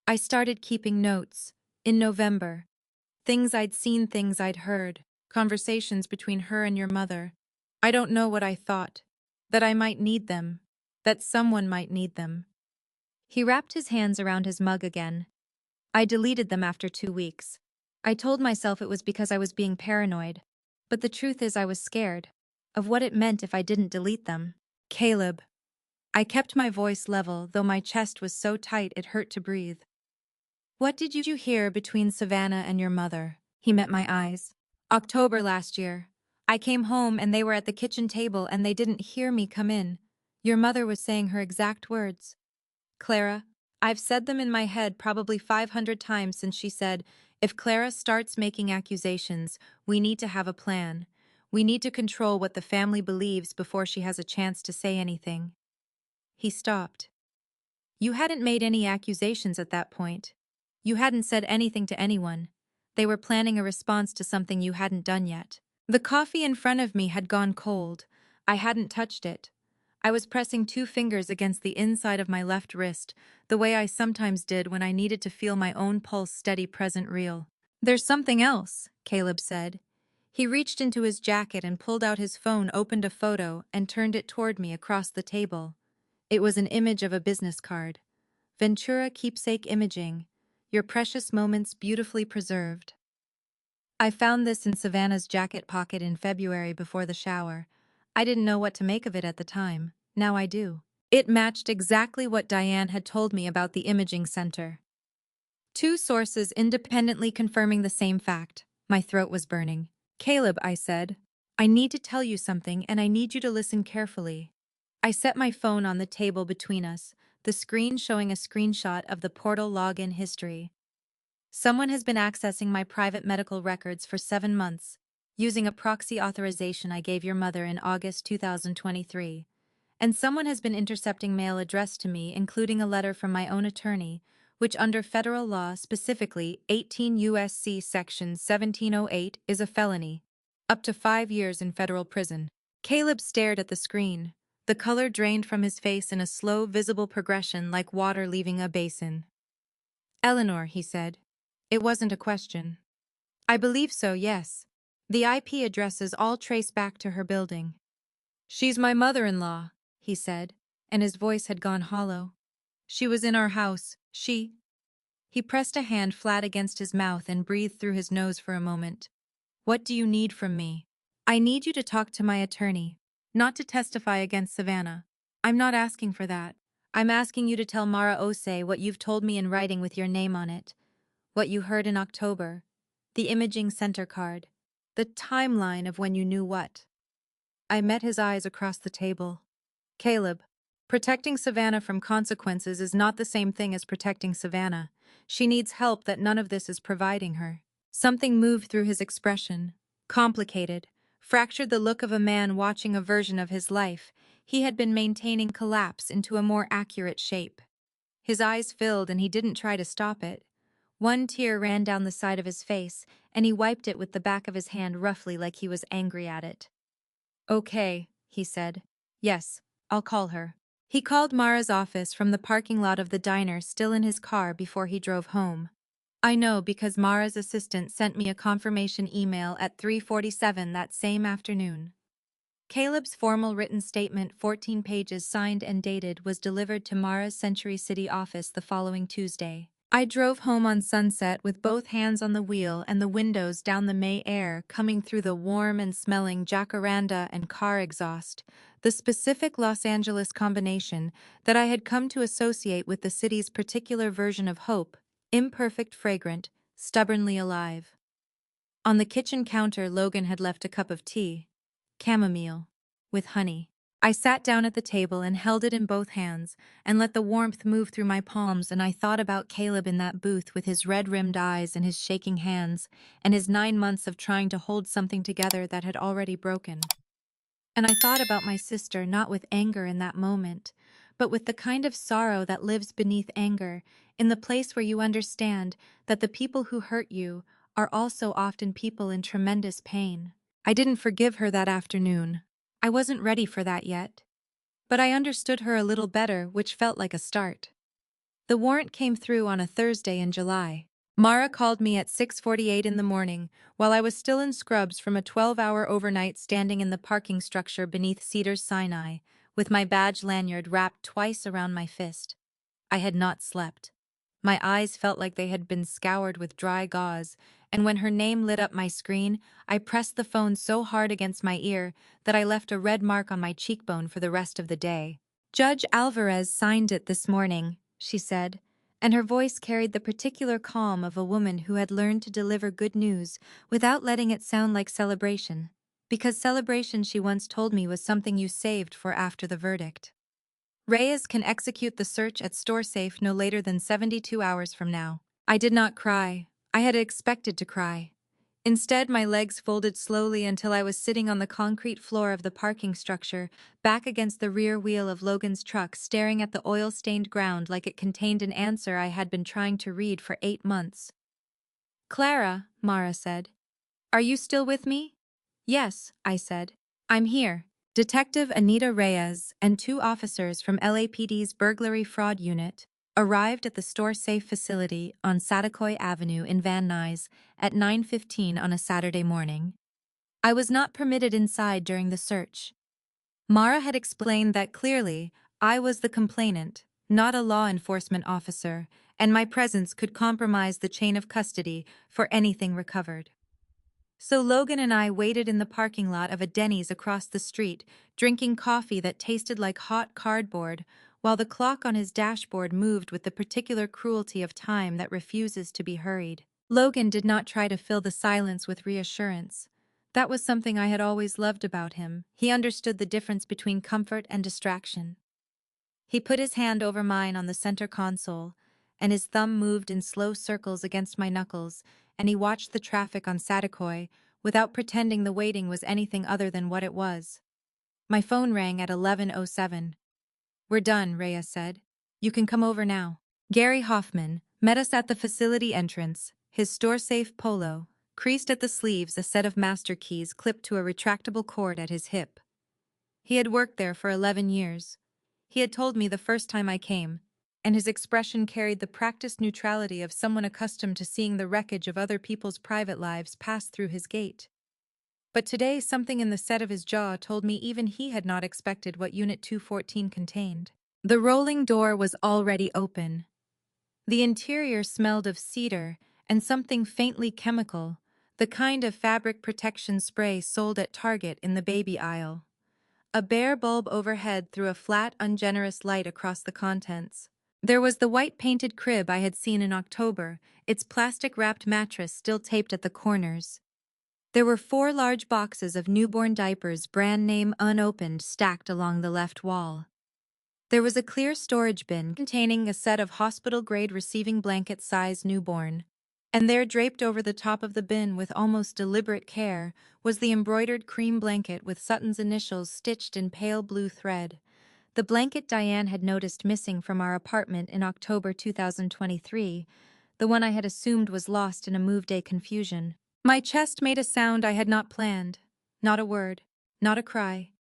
"I started keeping notes. In November. Things I'd seen, things I'd heard. Conversations between her and your mother. I don't know what I thought. That I might need them. That someone might need them." He wrapped his hands around his mug again. "I deleted them after 2 weeks. I told myself it was because I was being paranoid. But the truth is I was scared. Of what it meant if I didn't delete them." "Caleb." I kept my voice level, though my chest was so tight it hurt to breathe. "What did you hear between Savannah and your mother?" He met my eyes. "October last year. I came home and they were at the kitchen table and they didn't hear me come in. Your mother was saying her exact words. Clara, I've said them in my head probably 500 times since she said, if Clara starts making accusations, we need to have a plan. We need to control what the family believes before she has a chance to say anything." He stopped. "You hadn't made any accusations at that point. You hadn't said anything to anyone. They were planning a response to something you hadn't done yet." The coffee in front of me had gone cold. I hadn't touched it. I was pressing 2 fingers against the inside of my left wrist, the way I sometimes did when I needed to feel my own pulse steady, present, real. "There's something else," Caleb said. He reached into his jacket and pulled out his phone, opened a photo, and turned it toward me across the table. It was an image of a business card. "Ventura Keepsake Imaging. Your precious moments beautifully preserved." I found this in Savannah's jacket pocket in February before the shower. I didn't know what to make of it at the time. Now I do. It matched exactly what Diane had told me about the imaging center. 2 sources independently confirming the same fact. My throat was burning. "Caleb," I said, "I need to tell you something and I need you to listen carefully." I set my phone on the table between us, the screen showing a screenshot of the portal login history. "Someone has been accessing my private medical records for 7 months, using a proxy authorization I gave your mother in August 2023. And someone has been intercepting mail addressed to me, including a letter from my own attorney, which under federal law, specifically 18 U.S.C. Section 1708, is a felony. Up to 5 years in federal prison." Caleb stared at the screen. The color drained from his face in a slow, visible progression like water leaving a basin. "Eleanor," he said. It wasn't a question. "I believe so, yes. The IP addresses all trace back to her building." "She's my mother-in-law," he said, and his voice had gone hollow. "She was in our house. He pressed a hand flat against his mouth and breathed through his nose for a moment. "What do you need from me?" "I need you to talk to my attorney, not to testify against Savannah. I'm not asking for that. I'm asking you to tell Mara Osei what you've told me in writing with your name on it. What you heard in October. The imaging center card. The timeline of when you knew what." I met his eyes across the table. "Caleb, protecting Savannah from consequences is not the same thing as protecting Savannah. She needs help that none of this is providing her." Something moved through his expression. Complicated. Fractured the look of a man watching a version of his life he had been maintaining collapse into a more accurate shape. His eyes filled and he didn't try to stop it. One tear ran down the side of his face, and he wiped it with the back of his hand roughly like he was angry at it. "Okay," he said. "Yes, I'll call her." He called Mara's office from the parking lot of the diner, still in his car, before he drove home. I know because Mara's assistant sent me a confirmation email at 3:47 that same afternoon. Caleb's formal written statement, 14 pages signed and dated, was delivered to Mara's Century City office the following Tuesday. I drove home on Sunset with both hands on the wheel and the windows down, the May air coming through the warm and smelling jacaranda and car exhaust, the specific Los Angeles combination that I had come to associate with the city's particular version of hope, imperfect, fragrant, stubbornly alive. On the kitchen counter, Logan had left a cup of tea, chamomile, with honey. I sat down at the table and held it in both hands and let the warmth move through my palms, and I thought about Caleb in that booth with his red-rimmed eyes and his shaking hands and his 9 months of trying to hold something together that had already broken. And I thought about my sister not with anger in that moment, but with the kind of sorrow that lives beneath anger, in the place where you understand that the people who hurt you are also often people in tremendous pain. I didn't forgive her that afternoon. I wasn't ready for that yet. But I understood her a little better, which felt like a start. The warrant came through on a Thursday in July. Mara called me at 6:48 in the morning, while I was still in scrubs from a 12-hour overnight standing in the parking structure beneath Cedars Sinai, with my badge lanyard wrapped twice around my fist. I had not slept. My eyes felt like they had been scoured with dry gauze, and when her name lit up my screen, I pressed the phone so hard against my ear that I left a red mark on my cheekbone for the rest of the day. "Judge Alvarez signed it this morning," she said, and her voice carried the particular calm of a woman who had learned to deliver good news without letting it sound like celebration. Because celebration, she once told me, was something you saved for after the verdict. Reyes can execute the search at store safe no later than 72 hours from now. I did not cry. I had expected to cry. Instead, my legs folded slowly until I was sitting on the concrete floor of the parking structure, back against the rear wheel of Logan's truck, staring at the oil-stained ground like it contained an answer I had been trying to read for 8 months. "Clara," Mara said. "Are you still with me?" "Yes," I said. "I'm here." Detective Anita Reyes and 2 officers from LAPD's Burglary Fraud Unit arrived at the store safe facility on Satakoy Avenue in Van Nuys at 9:15 on a Saturday morning. I was not permitted inside during the search. Mara had explained that clearly I was the complainant, not a law enforcement officer, and my presence could compromise the chain of custody for anything recovered. So Logan and I waited in the parking lot of a Denny's across the street, drinking coffee that tasted like hot cardboard, while the clock on his dashboard moved with the particular cruelty of time that refuses to be hurried. Logan did not try to fill the silence with reassurance. That was something I had always loved about him. He understood the difference between comfort and distraction. He put his hand over mine on the center console, and his thumb moved in slow circles against my knuckles, and he watched the traffic on Satakoy without pretending the waiting was anything other than what it was. My phone rang at 11:07. "We're done," Reyes said. "You can come over now." Gary Hoffman met us at the facility entrance, his store-safe polo, creased at the sleeves, a set of master keys clipped to a retractable cord at his hip. He had worked there for 11 years. He had told me the first time I came, and his expression carried the practiced neutrality of someone accustomed to seeing the wreckage of other people's private lives pass through his gate. But today, something in the set of his jaw told me even he had not expected what Unit 214 contained. The rolling door was already open. The interior smelled of cedar and something faintly chemical, the kind of fabric protection spray sold at Target in the baby aisle. A bare bulb overhead threw a flat, ungenerous light across the contents. There was the white-painted crib I had seen in October, its plastic-wrapped mattress still taped at the corners. There were 4 large boxes of newborn diapers, brand name unopened, stacked along the left wall. There was a clear storage bin containing a set of hospital-grade receiving blanket-size newborn. And there, draped over the top of the bin with almost deliberate care, was the embroidered cream blanket with Sutton's initials stitched in pale blue thread. The blanket Diane had noticed missing from our apartment in October 2023, the one I had assumed was lost in a move-day confusion. My chest made a sound I had not planned. Not a word. Not a cry.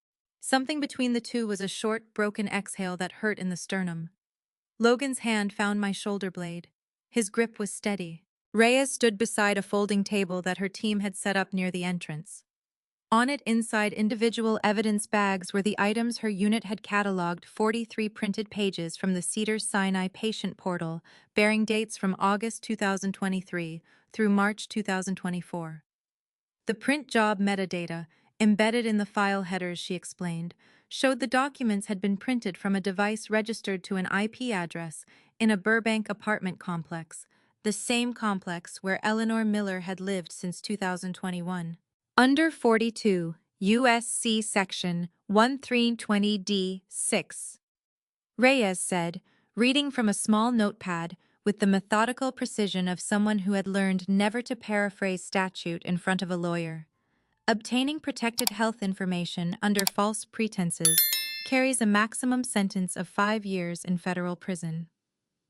Something between the two was a short, broken exhale that hurt in the sternum. Logan's hand found my shoulder blade. His grip was steady. Reyes stood beside a folding table that her team had set up near the entrance. On it, inside individual evidence bags, were the items her unit had cataloged, 43 printed pages from the Cedars Sinai patient portal, bearing dates from August 2023 through March 2024. The print job metadata, embedded in the file headers, she explained, showed the documents had been printed from a device registered to an IP address in a Burbank apartment complex, the same complex where Eleanor Miller had lived since 2021. Under 42, USC Section 1320D6. Reyes said, reading from a small notepad with the methodical precision of someone who had learned never to paraphrase statute in front of a lawyer. Obtaining protected health information under false pretenses carries a maximum sentence of 5 years in federal prison.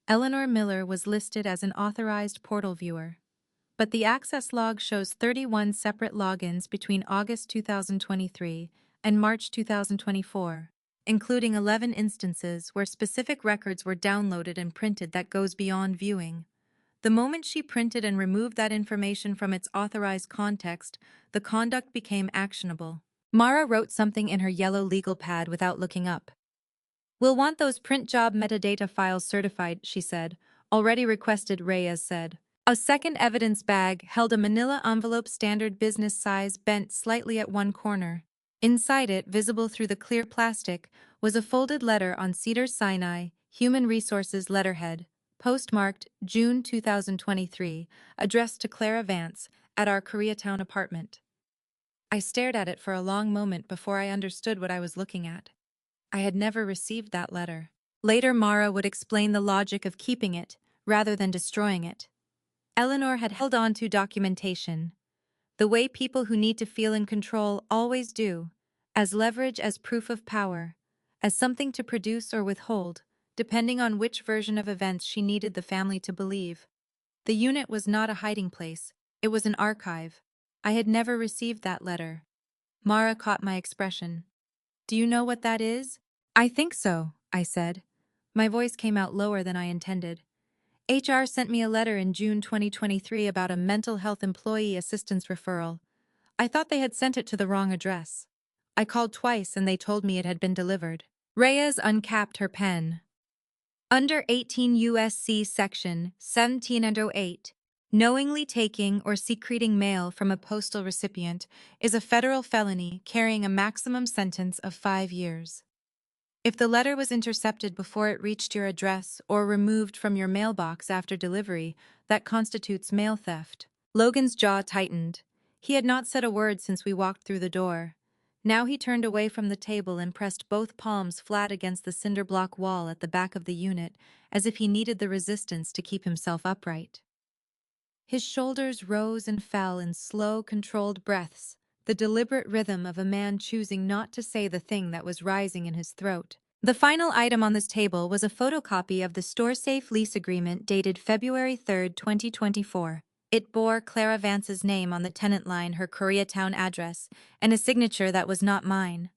Eleanor Miller was listed as an authorized portal viewer, but the access log shows 31 separate logins between August 2023 and March 2024, including 11 instances where specific records were downloaded and printed that goes beyond viewing. The moment she printed and removed that information from its authorized context, the conduct became actionable. Mara wrote something in her yellow legal pad without looking up. "We'll want those print job metadata files certified," she said. "Already requested," Reyes said. A second evidence bag held a manila envelope standard business size bent slightly at one corner. Inside it, visible through the clear plastic, was a folded letter on Cedars-Sinai, Human Resources letterhead, postmarked June 2023, addressed to Clara Vance, at our Koreatown apartment. I stared at it for a long moment before I understood what I was looking at. I had never received that letter. Later, Mara would explain the logic of keeping it, rather than destroying it. Eleanor had held on to documentation, the way people who need to feel in control always do, as leverage, as proof of power, as something to produce or withhold, depending on which version of events she needed the family to believe. The unit was not a hiding place, it was an archive. I had never received that letter. Mara caught my expression. "Do you know what that is?" "I think so," I said. My voice came out lower than I intended. HR sent me a letter in June 2023 about a mental health employee assistance referral. I thought they had sent it to the wrong address. I called twice and they told me it had been delivered. Reyes uncapped her pen. Under 18 U.S.C. Section 1708, knowingly taking or secreting mail from a postal recipient is a federal felony carrying a maximum sentence of 5 years. If the letter was intercepted before it reached your address or removed from your mailbox after delivery, that constitutes mail theft. Logan's jaw tightened. He had not said a word since we walked through the door. Now he turned away from the table and pressed both palms flat against the cinder block wall at the back of the unit, as if he needed the resistance to keep himself upright. His shoulders rose and fell in slow, controlled breaths, the deliberate rhythm of a man choosing not to say the thing that was rising in his throat. The final item on this table was a photocopy of the store-safe lease agreement dated February 3, 2024. It bore Clara Vance's name on the tenant line, her Koreatown address, and a signature that was not mine.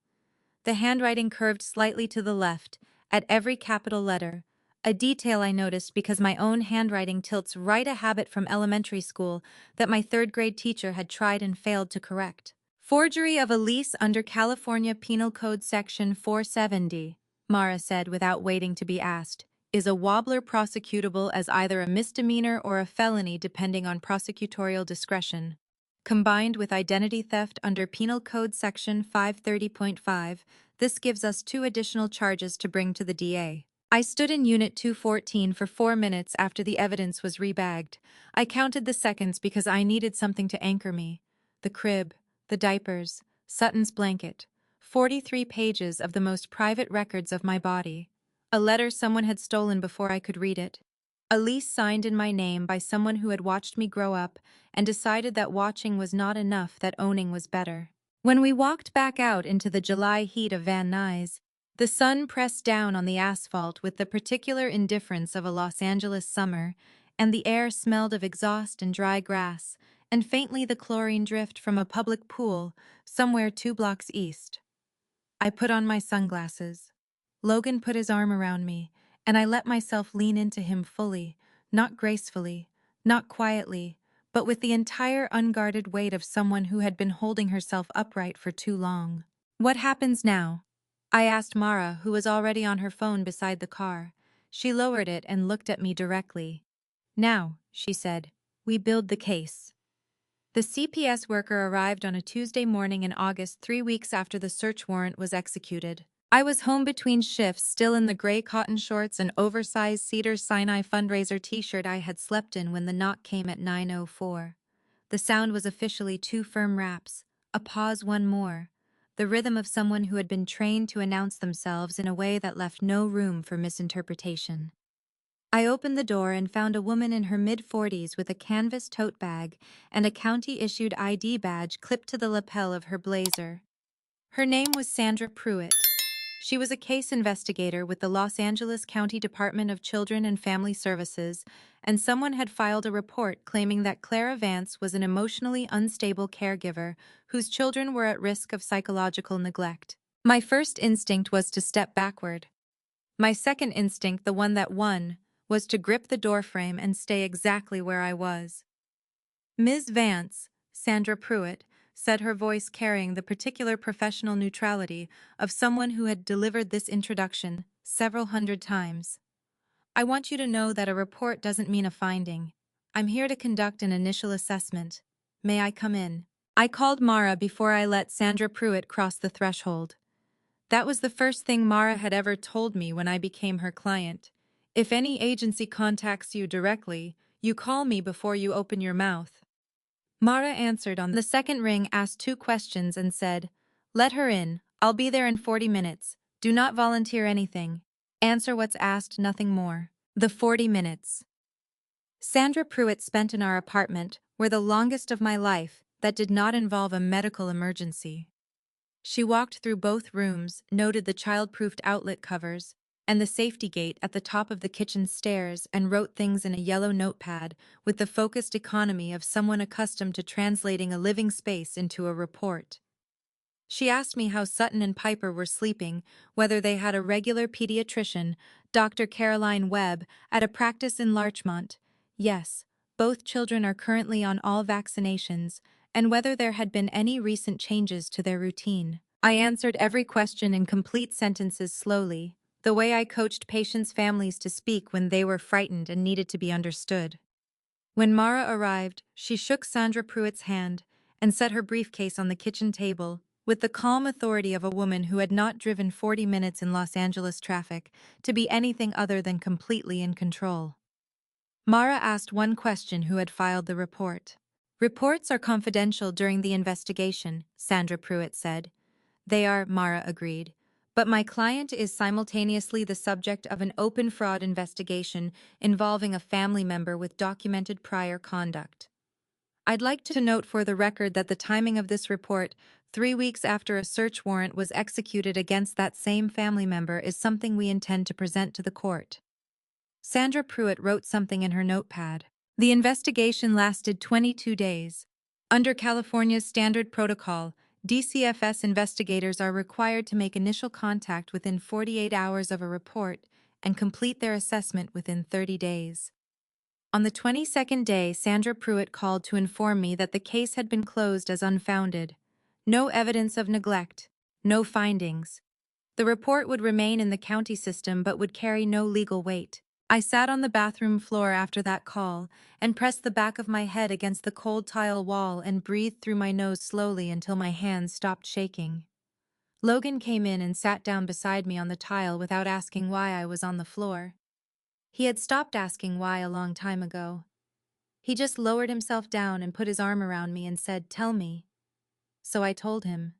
The handwriting curved slightly to the left, at every capital letter, a detail I noticed because my own handwriting tilts right, a habit from elementary school that my third-grade teacher had tried and failed to correct. "Forgery of a lease under California Penal Code Section 470, Mara said without waiting to be asked, "is a wobbler prosecutable as either a misdemeanor or a felony depending on prosecutorial discretion. Combined with identity theft under Penal Code Section 530.5, this gives us 2 additional charges to bring to the DA." I stood in Unit 214 for 4 minutes after the evidence was rebagged. I counted the seconds because I needed something to anchor me. The crib, the diapers, Sutton's blanket, 43 pages of the most private records of my body. A letter someone had stolen before I could read it. A lease signed in my name by someone who had watched me grow up and decided that watching was not enough, that owning was better. When we walked back out into the July heat of Van Nuys, the sun pressed down on the asphalt with the particular indifference of a Los Angeles summer, and the air smelled of exhaust and dry grass, and faintly the chlorine drift from a public pool somewhere 2 blocks east. I put on my sunglasses. Logan put his arm around me, and I let myself lean into him fully, not gracefully, not quietly, but with the entire unguarded weight of someone who had been holding herself upright for too long. "What happens now?" I asked Mara, who was already on her phone beside the car. She lowered it and looked at me directly. "Now," she said, "we build the case." The CPS worker arrived on a Tuesday morning in August, 3 weeks after the search warrant was executed. I was home between shifts, still in the gray cotton shorts and oversized Cedars-Sinai fundraiser t-shirt I had slept in when the knock came at 9:04. The sound was officially two firm raps, a pause, one more, the rhythm of someone who had been trained to announce themselves in a way that left no room for misinterpretation. I opened the door and found a woman in her mid-40s with a canvas tote bag and a county-issued ID badge clipped to the lapel of her blazer. Her name was Sandra Pruitt. She was a case investigator with the Los Angeles County Department of Children and Family Services, and someone had filed a report claiming that Clara Vance was an emotionally unstable caregiver whose children were at risk of psychological neglect. My first instinct was to step backward. My second instinct, the one that won, was to grip the doorframe and stay exactly where I was. "Ms. Vance," Sandra Pruitt said, her voice carrying the particular professional neutrality of someone who had delivered this introduction several hundred times. "I want you to know that a report doesn't mean a finding. I'm here to conduct an initial assessment. May I come in?" I called Mara before I let Sandra Pruitt cross the threshold. That was the first thing Mara had ever told me when I became her client. "If any agency contacts you directly, you call me before you open your mouth." Mara answered on the second ring, asked two questions, and said, "Let her in. I'll be there in 40 minutes. Do not volunteer anything. Answer what's asked, nothing more." The 40 minutes Sandra Pruitt spent in our apartment were the longest of my life that did not involve a medical emergency. She walked through both rooms, noted the child-proofed outlet covers and the safety gate at the top of the kitchen stairs, and wrote things in a yellow notepad with the focused economy of someone accustomed to translating a living space into a report. She asked me how Sutton and Piper were sleeping, whether they had a regular pediatrician, Dr. Caroline Webb, at a practice in Larchmont. Yes, both children are currently on all vaccinations, and whether there had been any recent changes to their routine. I answered every question in complete sentences slowly, the way I coached patients' families to speak when they were frightened and needed to be understood. When Mara arrived, she shook Sandra Pruitt's hand and set her briefcase on the kitchen table, with the calm authority of a woman who had not driven 40 minutes in Los Angeles traffic to be anything other than completely in control. Mara asked one question: who had filed the report. "Reports are confidential during the investigation," Sandra Pruitt said. "They are," Mara agreed. "But my client is simultaneously the subject of an open fraud investigation involving a family member with documented prior conduct. I'd like to note for the record that the timing of this report, 3 weeks after a search warrant was executed against that same family member, is something we intend to present to the court." Sandra Pruitt wrote something in her notepad. "The investigation lasted 22 days. Under California's standard protocol, DCFS investigators are required to make initial contact within 48 hours of a report and complete their assessment within 30 days. On the 22nd day, Sandra Pruitt called to inform me that the case had been closed as unfounded. No evidence of neglect, no findings. The report would remain in the county system but would carry no legal weight. I sat on the bathroom floor after that call and pressed the back of my head against the cold tile wall and breathed through my nose slowly until my hands stopped shaking. Logan came in and sat down beside me on the tile without asking why I was on the floor. He had stopped asking why a long time ago. He just lowered himself down and put his arm around me and said, "Tell me." So I told him.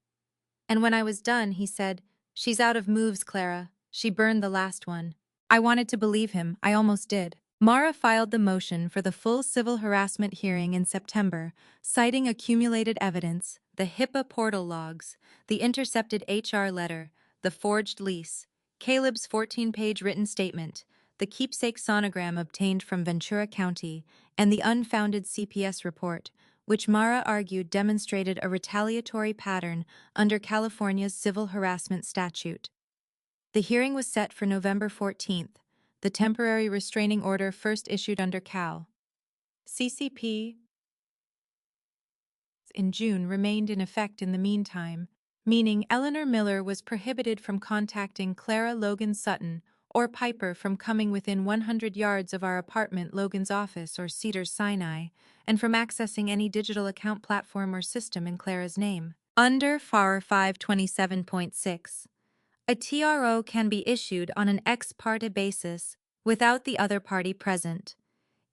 And when I was done, he said, "She's out of moves, Clara. She burned the last one." I wanted to believe him. I almost did. Mara filed the motion for the full civil harassment hearing in September, citing accumulated evidence, the HIPAA portal logs, the intercepted HR letter, the forged lease, Caleb's 14-page written statement, the keepsake sonogram obtained from Ventura County, and the unfounded CPS report, which Mara argued demonstrated a retaliatory pattern under California's civil harassment statute. The hearing was set for November 14th, the temporary restraining order first issued under Cal. CCP in June remained in effect in the meantime, meaning Eleanor Miller was prohibited from contacting Clara Logan Sutton or Piper from coming within 100 yards of our apartment, Logan's office, or Cedars-Sinai, and from accessing any digital account platform or system in Clara's name. Under FAR 527.6. A TRO can be issued on an ex parte basis without the other party present,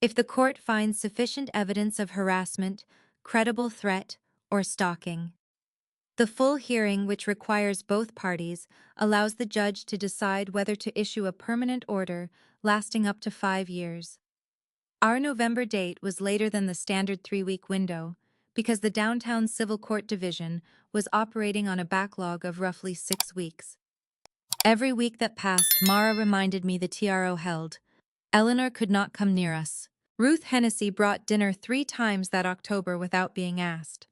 if the court finds sufficient evidence of harassment, credible threat, or stalking. The full hearing, which requires both parties, allows the judge to decide whether to issue a permanent order lasting up to 5 years. Our November date was later than the standard 3-week window because the downtown civil court division was operating on a backlog of roughly 6 weeks. Every week that passed, Mara reminded me the TRO held. Eleanor could not come near us. Ruth Hennessy brought dinner 3 times that October without being asked.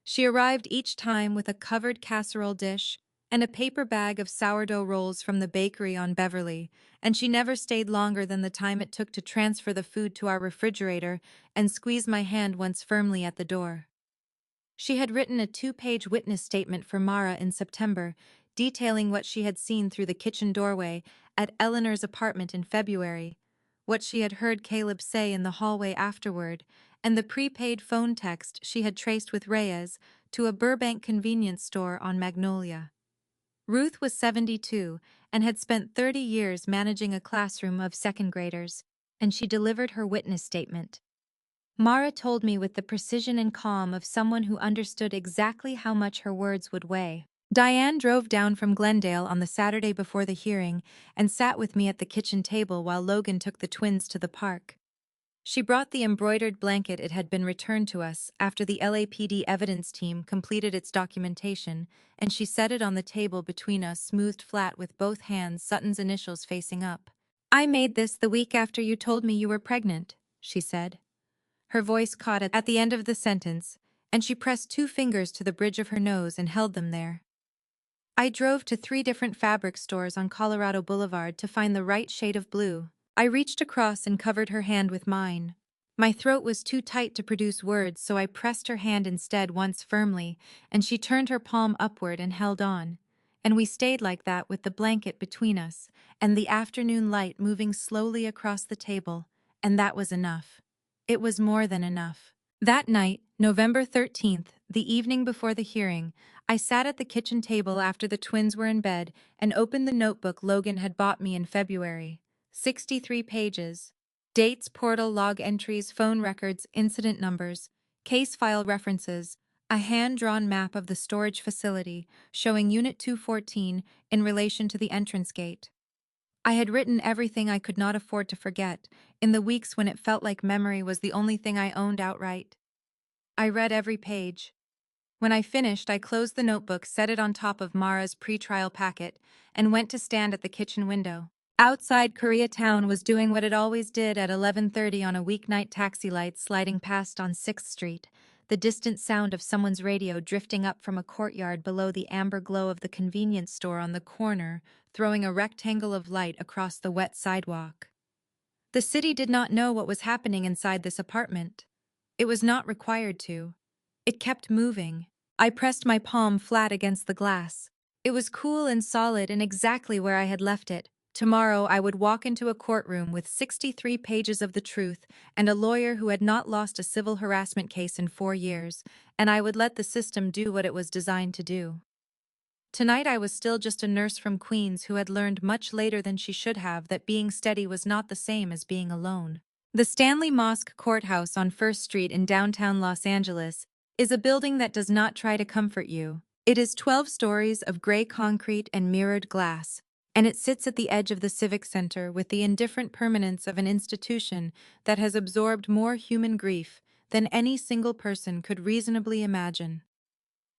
She arrived each time with a covered casserole dish and a paper bag of sourdough rolls from the bakery on Beverly, and she never stayed longer than the time it took to transfer the food to our refrigerator and squeeze my hand once firmly at the door. She had written a 2-page witness statement for Mara in September, detailing what she had seen through the kitchen doorway at Eleanor's apartment in February, what she had heard Caleb say in the hallway afterward, and the prepaid phone text she had traced with Reyes to a Burbank convenience store on Magnolia. Ruth was 72 and had spent 30 years managing a classroom of second graders, and she delivered her witness statement. Mara told me with the precision and calm of someone who understood exactly how much her words would weigh. Diane drove down from Glendale on the Saturday before the hearing and sat with me at the kitchen table while Logan took the twins to the park. She brought the embroidered blanket it had been returned to us after the LAPD evidence team completed its documentation, and she set it on the table between us, smoothed flat with both hands, Sutton's initials facing up. "I made this the week after you told me you were pregnant," she said. Her voice caught at the end of the sentence, and she pressed 2 fingers to the bridge of her nose and held them there. I drove to 3 different fabric stores on Colorado Boulevard to find the right shade of blue. I reached across and covered her hand with mine. My throat was too tight to produce words, so I pressed her hand instead once firmly, and she turned her palm upward and held on. And we stayed like that with the blanket between us, and the afternoon light moving slowly across the table, and that was enough. It was more than enough. That night, November 13th, the evening before the hearing, I sat at the kitchen table after the twins were in bed and opened the notebook Logan had bought me in February. 63 pages. Dates, portal log entries, phone records, incident numbers, case file references, a hand-drawn map of the storage facility showing Unit 214 in relation to the entrance gate. I had written everything I could not afford to forget, in the weeks when it felt like memory was the only thing I owned outright. I read every page. When I finished, I closed the notebook, set it on top of Mara's pretrial packet, and went to stand at the kitchen window. Outside, Koreatown was doing what it always did at 11:30 on a weeknight, taxi lights sliding past on 6th Street, the distant sound of someone's radio drifting up from a courtyard below the amber glow of the convenience store on the corner, throwing a rectangle of light across the wet sidewalk. The city did not know what was happening inside this apartment. It was not required to. It kept moving. I pressed my palm flat against the glass. It was cool and solid and exactly where I had left it. Tomorrow I would walk into a courtroom with 63 pages of the truth and a lawyer who had not lost a civil harassment case in 4 years, and I would let the system do what it was designed to do. Tonight I was still just a nurse from Queens who had learned much later than she should have that being steady was not the same as being alone. The Stanley Mosque Courthouse on 1st Street in downtown Los Angeles is a building that does not try to comfort you. It is 12 stories of gray concrete and mirrored glass, and it sits at the edge of the Civic Center with the indifferent permanence of an institution that has absorbed more human grief than any single person could reasonably imagine.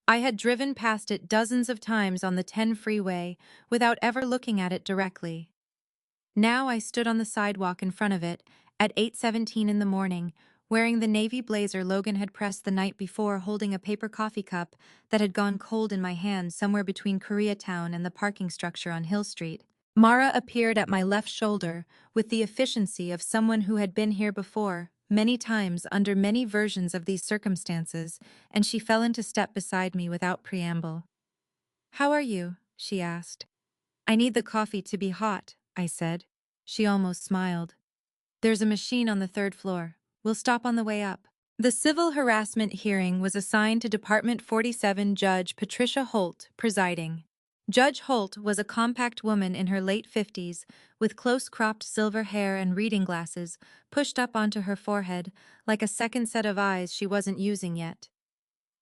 I had driven past it dozens of times on the 10 freeway without ever looking at it directly. Now I stood on the sidewalk in front of it at 8:17 in the morning, wearing the navy blazer Logan had pressed the night before, holding a paper coffee cup that had gone cold in my hand somewhere between Koreatown and the parking structure on Hill Street. Mara appeared at my left shoulder with the efficiency of someone who had been here before, many times under many versions of these circumstances, and she fell into step beside me without preamble. "How are you?" she asked. "I need the coffee to be hot," I said. She almost smiled. "There's a machine on the 3rd floor. We'll stop on the way up." The civil harassment hearing was assigned to Department 47 Judge Patricia Holt, presiding. Judge Holt was a compact woman in her late 50s, with close-cropped silver hair and reading glasses pushed up onto her forehead, like a second set of eyes she wasn't using yet.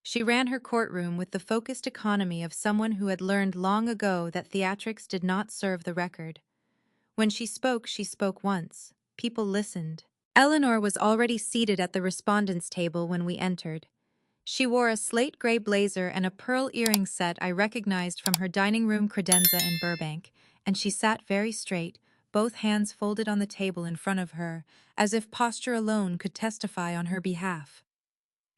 She ran her courtroom with the focused economy of someone who had learned long ago that theatrics did not serve the record. When she spoke once. People listened. Eleanor was already seated at the respondents' table when we entered. She wore a slate gray blazer and a pearl earring set I recognized from her dining room credenza in Burbank, and she sat very straight, both hands folded on the table in front of her, as if posture alone could testify on her behalf.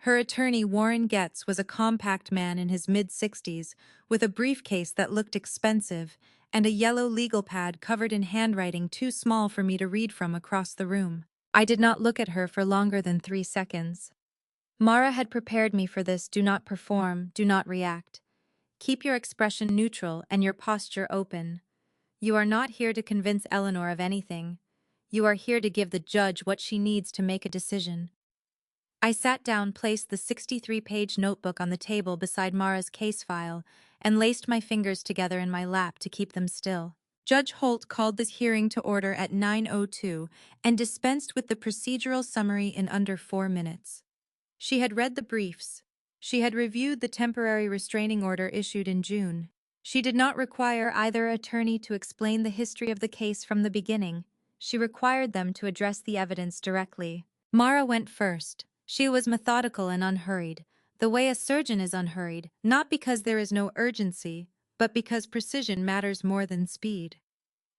Her attorney, Warren Getz, was a compact man in his mid-60s, with a briefcase that looked expensive and a yellow legal pad covered in handwriting too small for me to read from across the room. I did not look at her for longer than 3 seconds. Mara had prepared me for this: do not perform, do not react. Keep your expression neutral and your posture open. You are not here to convince Eleanor of anything. You are here to give the judge what she needs to make a decision. I sat down, placed the 63-page notebook on the table beside Mara's case file, and laced my fingers together in my lap to keep them still. Judge Holt called this hearing to order at 9:02 and dispensed with the procedural summary in under 4 minutes. She had read the briefs. She had reviewed the temporary restraining order issued in June. She did not require either attorney to explain the history of the case from the beginning. She required them to address the evidence directly. Mara went first. She was methodical and unhurried, the way a surgeon is unhurried, not because there is no urgency, but because precision matters more than speed.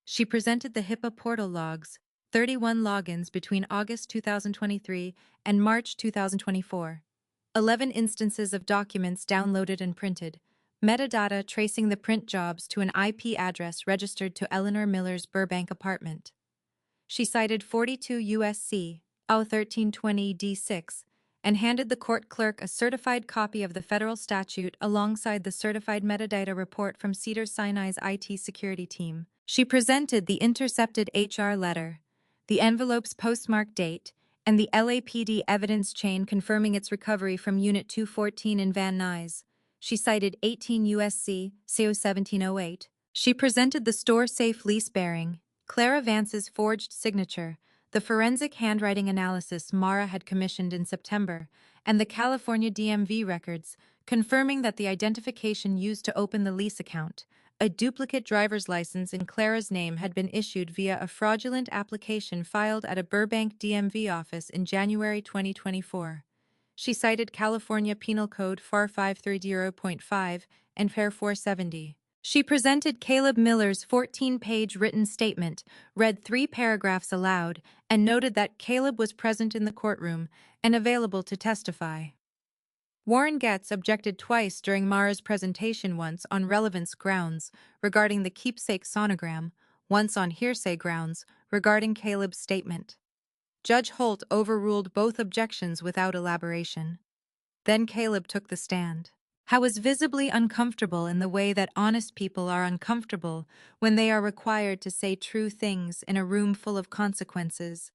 She presented the HIPAA portal logs, 31 logins between August 2023 and March 2024. 11 instances of documents downloaded and printed, metadata tracing the print jobs to an IP address registered to Eleanor Miller's Burbank apartment. She cited 42 U.S.C. 1320 D6 and handed the court clerk a certified copy of the federal statute alongside the certified metadata report from Cedars-Sinai's IT security team. She presented the intercepted HR letter, the envelope's postmark date, and the LAPD evidence chain confirming its recovery from Unit 214 in Van Nuys. She cited 18 U.S.C. CO 1708. She presented the store-safe lease bearing, Clara Vance's forged signature, the forensic handwriting analysis Mara had commissioned in September, and the California DMV records, confirming that the identification used to open the lease account, a duplicate driver's license in Clara's name, had been issued via a fraudulent application filed at a Burbank DMV office in January 2024. She cited California Penal Code FAR 530.5 and FAR 470. She presented Caleb Miller's 14-page written statement, read 3 paragraphs aloud, and noted that Caleb was present in the courtroom and available to testify. Warren Getz objected twice during Mara's presentation, once on relevance grounds regarding the keepsake sonogram, once on hearsay grounds regarding Caleb's statement. Judge Holt overruled both objections without elaboration. Then Caleb took the stand. I was visibly uncomfortable in the way that honest people are uncomfortable when they are required to say true things in a room full of consequences.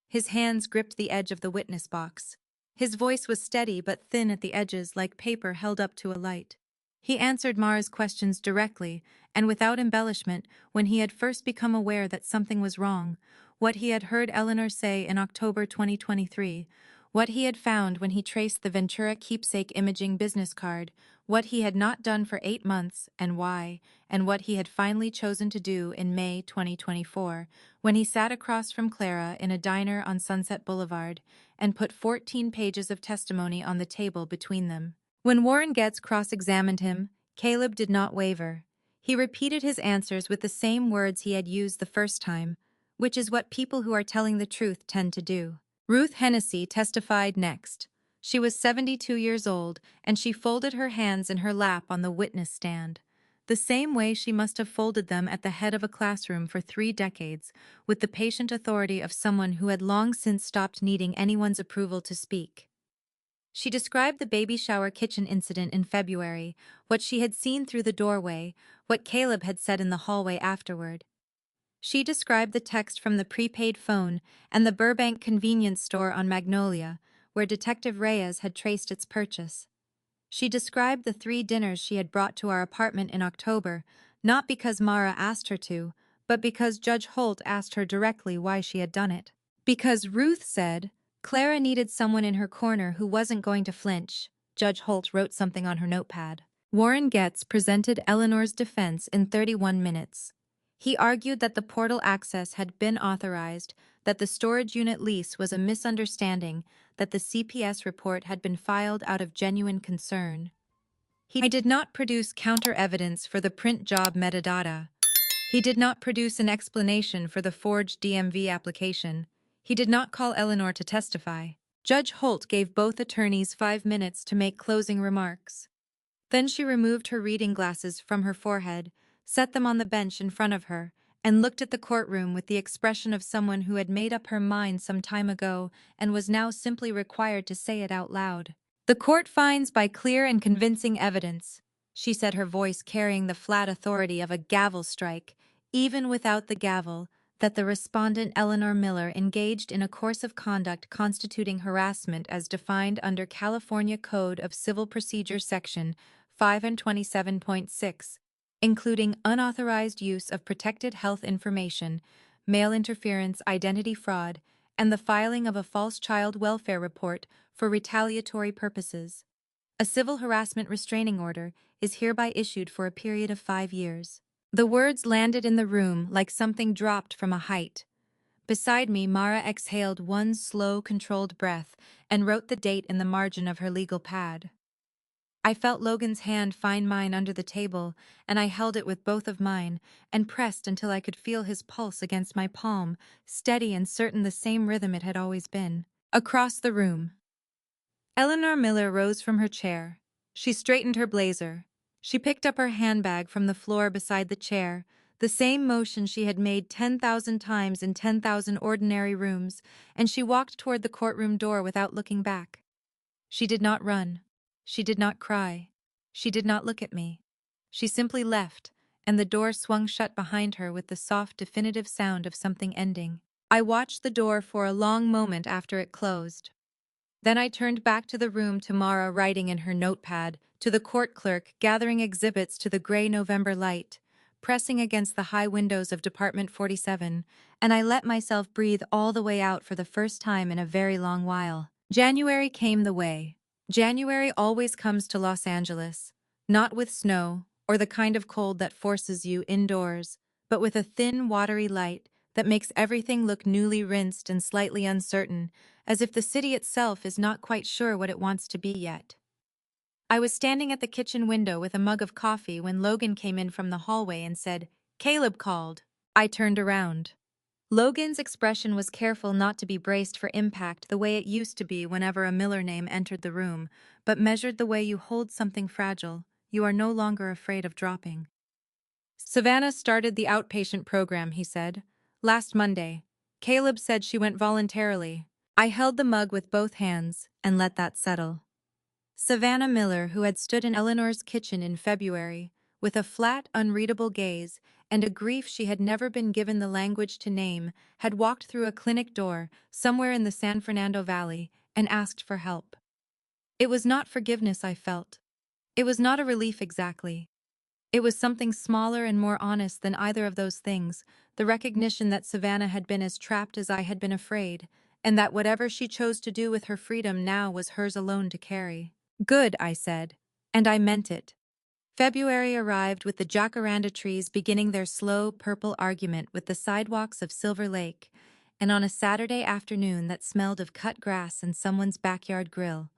His hands gripped the edge of the witness box. His voice was steady but thin at the edges, like paper held up to a light. He answered Mara's questions directly and without embellishment when he had first become aware that something was wrong, what he had heard Eleanor say in October 2023, what he had found when he traced the Ventura keepsake imaging business card, what he had not done for 8 months and why, and what he had finally chosen to do in May 2024, when he sat across from Clara in a diner on Sunset Boulevard and put 14 pages of testimony on the table between them. When Warren Getz cross-examined him, Caleb did not waver. He repeated his answers with the same words he had used the first time, which is what people who are telling the truth tend to do. Ruth Hennessy testified next. She was 72 years old, and she folded her hands in her lap on the witness stand, the same way she must have folded them at the head of a classroom for 3 decades, with the patient authority of someone who had long since stopped needing anyone's approval to speak. She described the baby shower kitchen incident in February, what she had seen through the doorway, what Caleb had said in the hallway afterward. She described the text from the prepaid phone and the Burbank convenience store on Magnolia, where Detective Reyes had traced its purchase. She described the 3 dinners she had brought to our apartment in October, not because Mara asked her to, but because Judge Holt asked her directly why she had done it. Because Ruth said, Clara needed someone in her corner who wasn't going to flinch. Judge Holt wrote something on her notepad. Warren Getz presented Eleanor's defense in 31 minutes. He argued that the portal access had been authorized, that the storage unit lease was a misunderstanding, that the CPS report had been filed out of genuine concern. He did not produce counter-evidence for the print job metadata. He did not produce an explanation for the forged DMV application. He did not call Eleanor to testify. Judge Holt gave both attorneys 5 minutes to make closing remarks. Then she removed her reading glasses from her forehead, set them on the bench in front of her, and looked at the courtroom with the expression of someone who had made up her mind some time ago and was now simply required to say it out loud. The court finds by clear and convincing evidence, she said, her voice carrying the flat authority of a gavel strike, even without the gavel, that the respondent Eleanor Miller engaged in a course of conduct constituting harassment as defined under California Code of Civil Procedure Section 527.6, including unauthorized use of protected health information, mail interference, identity fraud, and the filing of a false child welfare report for retaliatory purposes. A civil harassment restraining order is hereby issued for a period of 5 years. The words landed in the room like something dropped from a height. Beside me, Mara exhaled one slow, controlled breath and wrote the date in the margin of her legal pad. I felt Logan's hand find mine under the table, and I held it with both of mine and pressed until I could feel his pulse against my palm, steady and certain, the same rhythm it had always been. Across the room, Eleanor Miller rose from her chair. She straightened her blazer. She picked up her handbag from the floor beside the chair, the same motion she had made 10,000 times in 10,000 ordinary rooms, and she walked toward the courtroom door without looking back. She did not run. She did not cry. She did not look at me. She simply left, and the door swung shut behind her with the soft, definitive sound of something ending. I watched the door for a long moment after it closed. Then I turned back to the room, to Mara writing in her notepad, to the court clerk gathering exhibits to the gray November light, pressing against the high windows of Department 47, and I let myself breathe all the way out for the first time in a very long while. January came the way. January always comes to Los Angeles, not with snow or the kind of cold that forces you indoors, but with a thin, watery light that makes everything look newly rinsed and slightly uncertain, as if the city itself is not quite sure what it wants to be yet. I was standing at the kitchen window with a mug of coffee when Logan came in from the hallway and said, "Caleb called." I turned around. Logan's expression was careful not to be braced for impact the way it used to be whenever a Miller name entered the room, but measured the way you hold something fragile, you are no longer afraid of dropping. "Savannah started the outpatient program," he said. "Last Monday. Caleb said she went voluntarily." I held the mug with both hands and let that settle. Savannah Miller, who had stood in Eleanor's kitchen in February, with a flat, unreadable gaze and a grief she had never been given the language to name, had walked through a clinic door somewhere in the San Fernando Valley and asked for help. It was not forgiveness I felt. It was not a relief exactly. It was something smaller and more honest than either of those things, the recognition that Savannah had been as trapped as I had been afraid, and that whatever she chose to do with her freedom now was hers alone to carry. "Good," I said, and I meant it. February arrived with the jacaranda trees beginning their slow purple argument with the sidewalks of Silver Lake, and on a Saturday afternoon that smelled of cut grass and someone's backyard grill.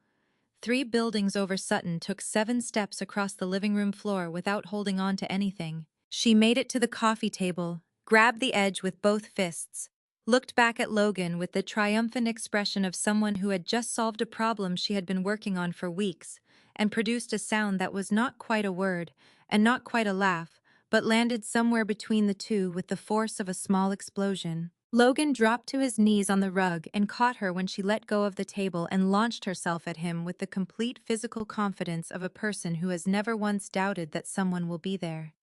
3 buildings over Sutton took 7 steps across the living room floor without holding on to anything. She made it to the coffee table, grabbed the edge with both fists, looked back at Logan with the triumphant expression of someone who had just solved a problem she had been working on for weeks, and produced a sound that was not quite a word and not quite a laugh, but landed somewhere between the two with the force of a small explosion. Logan dropped to his knees on the rug and caught her when she let go of the table and launched herself at him with the complete physical confidence of a person who has never once doubted that someone will be there.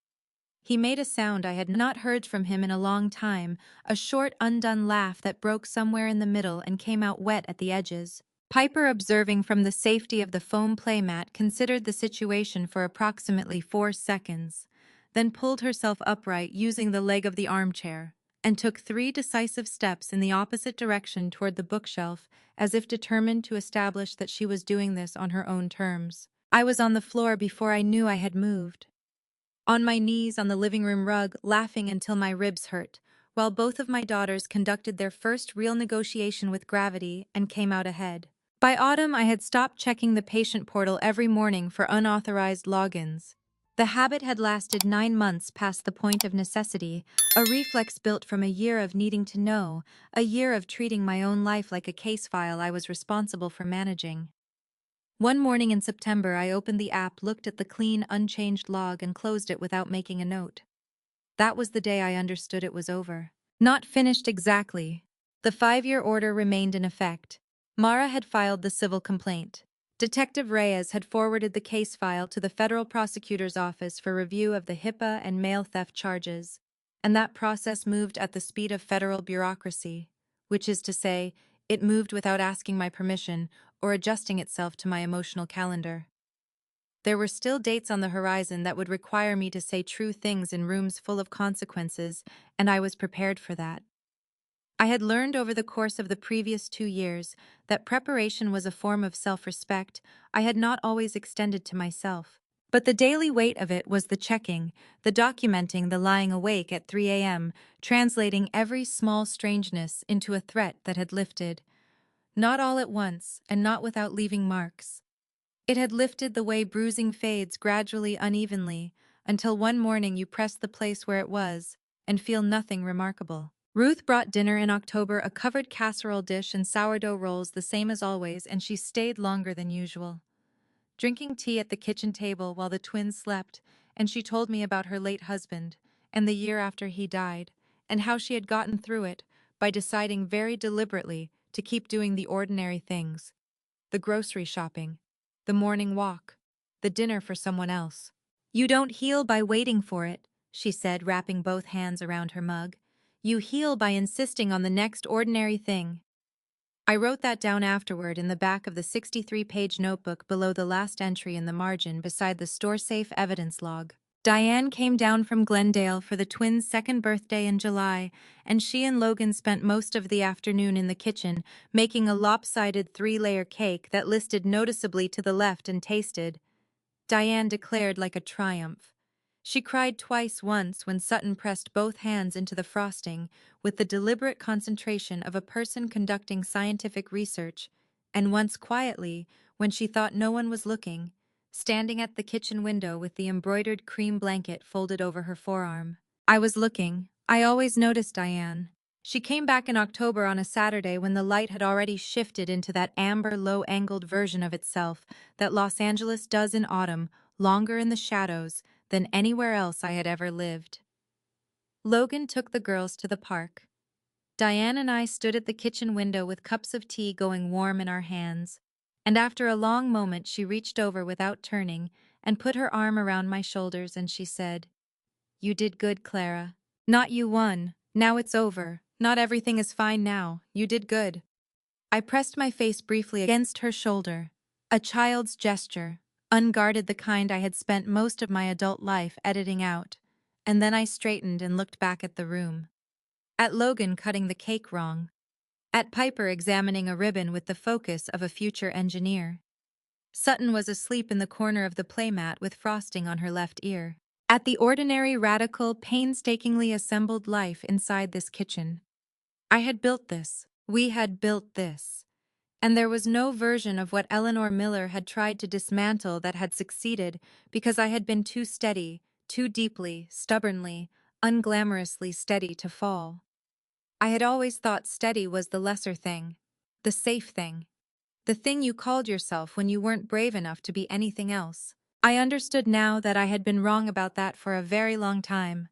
He made a sound I had not heard from him in a long time, a short, undone laugh that broke somewhere in the middle and came out wet at the edges. Piper, observing from the safety of the foam playmat, considered the situation for approximately 4 seconds, then pulled herself upright using the leg of the armchair, and took 3 decisive steps in the opposite direction toward the bookshelf, as if determined to establish that she was doing this on her own terms. I was on the floor before I knew I had moved. On my knees on the living room rug, laughing until my ribs hurt, while both of my daughters conducted their first real negotiation with gravity and came out ahead. By autumn, I had stopped checking the patient portal every morning for unauthorized logins. The habit had lasted 9 months past the point of necessity, a reflex built from a year of needing to know, a year of treating my own life like a case file I was responsible for managing. One morning in September, I opened the app, looked at the clean, unchanged log, and closed it without making a note. That was the day I understood it was over. Not finished exactly. The 5-year order remained in effect. Mara had filed the civil complaint. Detective Reyes had forwarded the case file to the federal prosecutor's office for review of the HIPAA and mail theft charges, and that process moved at the speed of federal bureaucracy, which is to say, it moved without asking my permission or adjusting itself to my emotional calendar. There were still dates on the horizon that would require me to say true things in rooms full of consequences, and I was prepared for that. I had learned over the course of the previous 2 years that preparation was a form of self-respect I had not always extended to myself. But the daily weight of it was the checking, the documenting, the lying awake at 3 a.m., translating every small strangeness into a threat that had lifted. Not all at once, and not without leaving marks. It had lifted the way bruising fades gradually, unevenly, until one morning you press the place where it was and feel nothing remarkable. Ruth brought dinner in October, a covered casserole dish and sourdough rolls, the same as always, and she stayed longer than usual. Drinking tea at the kitchen table while the twins slept, and she told me about her late husband and the year after he died, and how she had gotten through it by deciding very deliberately to keep doing the ordinary things: the grocery shopping, the morning walk, the dinner for someone else. "You don't heal by waiting for it," she said, wrapping both hands around her mug. "You heal by insisting on the next ordinary thing." I wrote that down afterward in the back of the 63-page notebook below the last entry in the margin beside the store-safe evidence log. Diane came down from Glendale for the twins' second birthday in July, and she and Logan spent most of the afternoon in the kitchen, making a lopsided 3-layer cake that listed noticeably to the left and tasted, Diane declared, like a triumph. She cried twice, once when Sutton pressed both hands into the frosting with the deliberate concentration of a person conducting scientific research, and once quietly when she thought no one was looking, standing at the kitchen window with the embroidered cream blanket folded over her forearm. I was looking. I always noticed Diane. She came back in October on a Saturday when the light had already shifted into that amber, low-angled version of itself that Los Angeles does in autumn, longer in the shadows than anywhere else I had ever lived. Logan took the girls to the park. Diane and I stood at the kitchen window with cups of tea going warm in our hands, and after a long moment she reached over without turning and put her arm around my shoulders, and she said, "You did good, Clara. Not you won. Now it's over. Not everything is fine now. You did good." I pressed my face briefly against her shoulder. A child's gesture, unguarded, the kind I had spent most of my adult life editing out, and then I straightened and looked back at the room. At Logan cutting the cake wrong. At Piper examining a ribbon with the focus of a future engineer. Sutton was asleep in the corner of the playmat with frosting on her left ear. At the ordinary, radical, painstakingly assembled life inside this kitchen. I had built this. We had built this. And there was no version of what Eleanor Miller had tried to dismantle that had succeeded because I had been too steady, too deeply, stubbornly, unglamorously steady to fall. I had always thought steady was the lesser thing, the safe thing, the thing you called yourself when you weren't brave enough to be anything else. I understood now that I had been wrong about that for a very long time.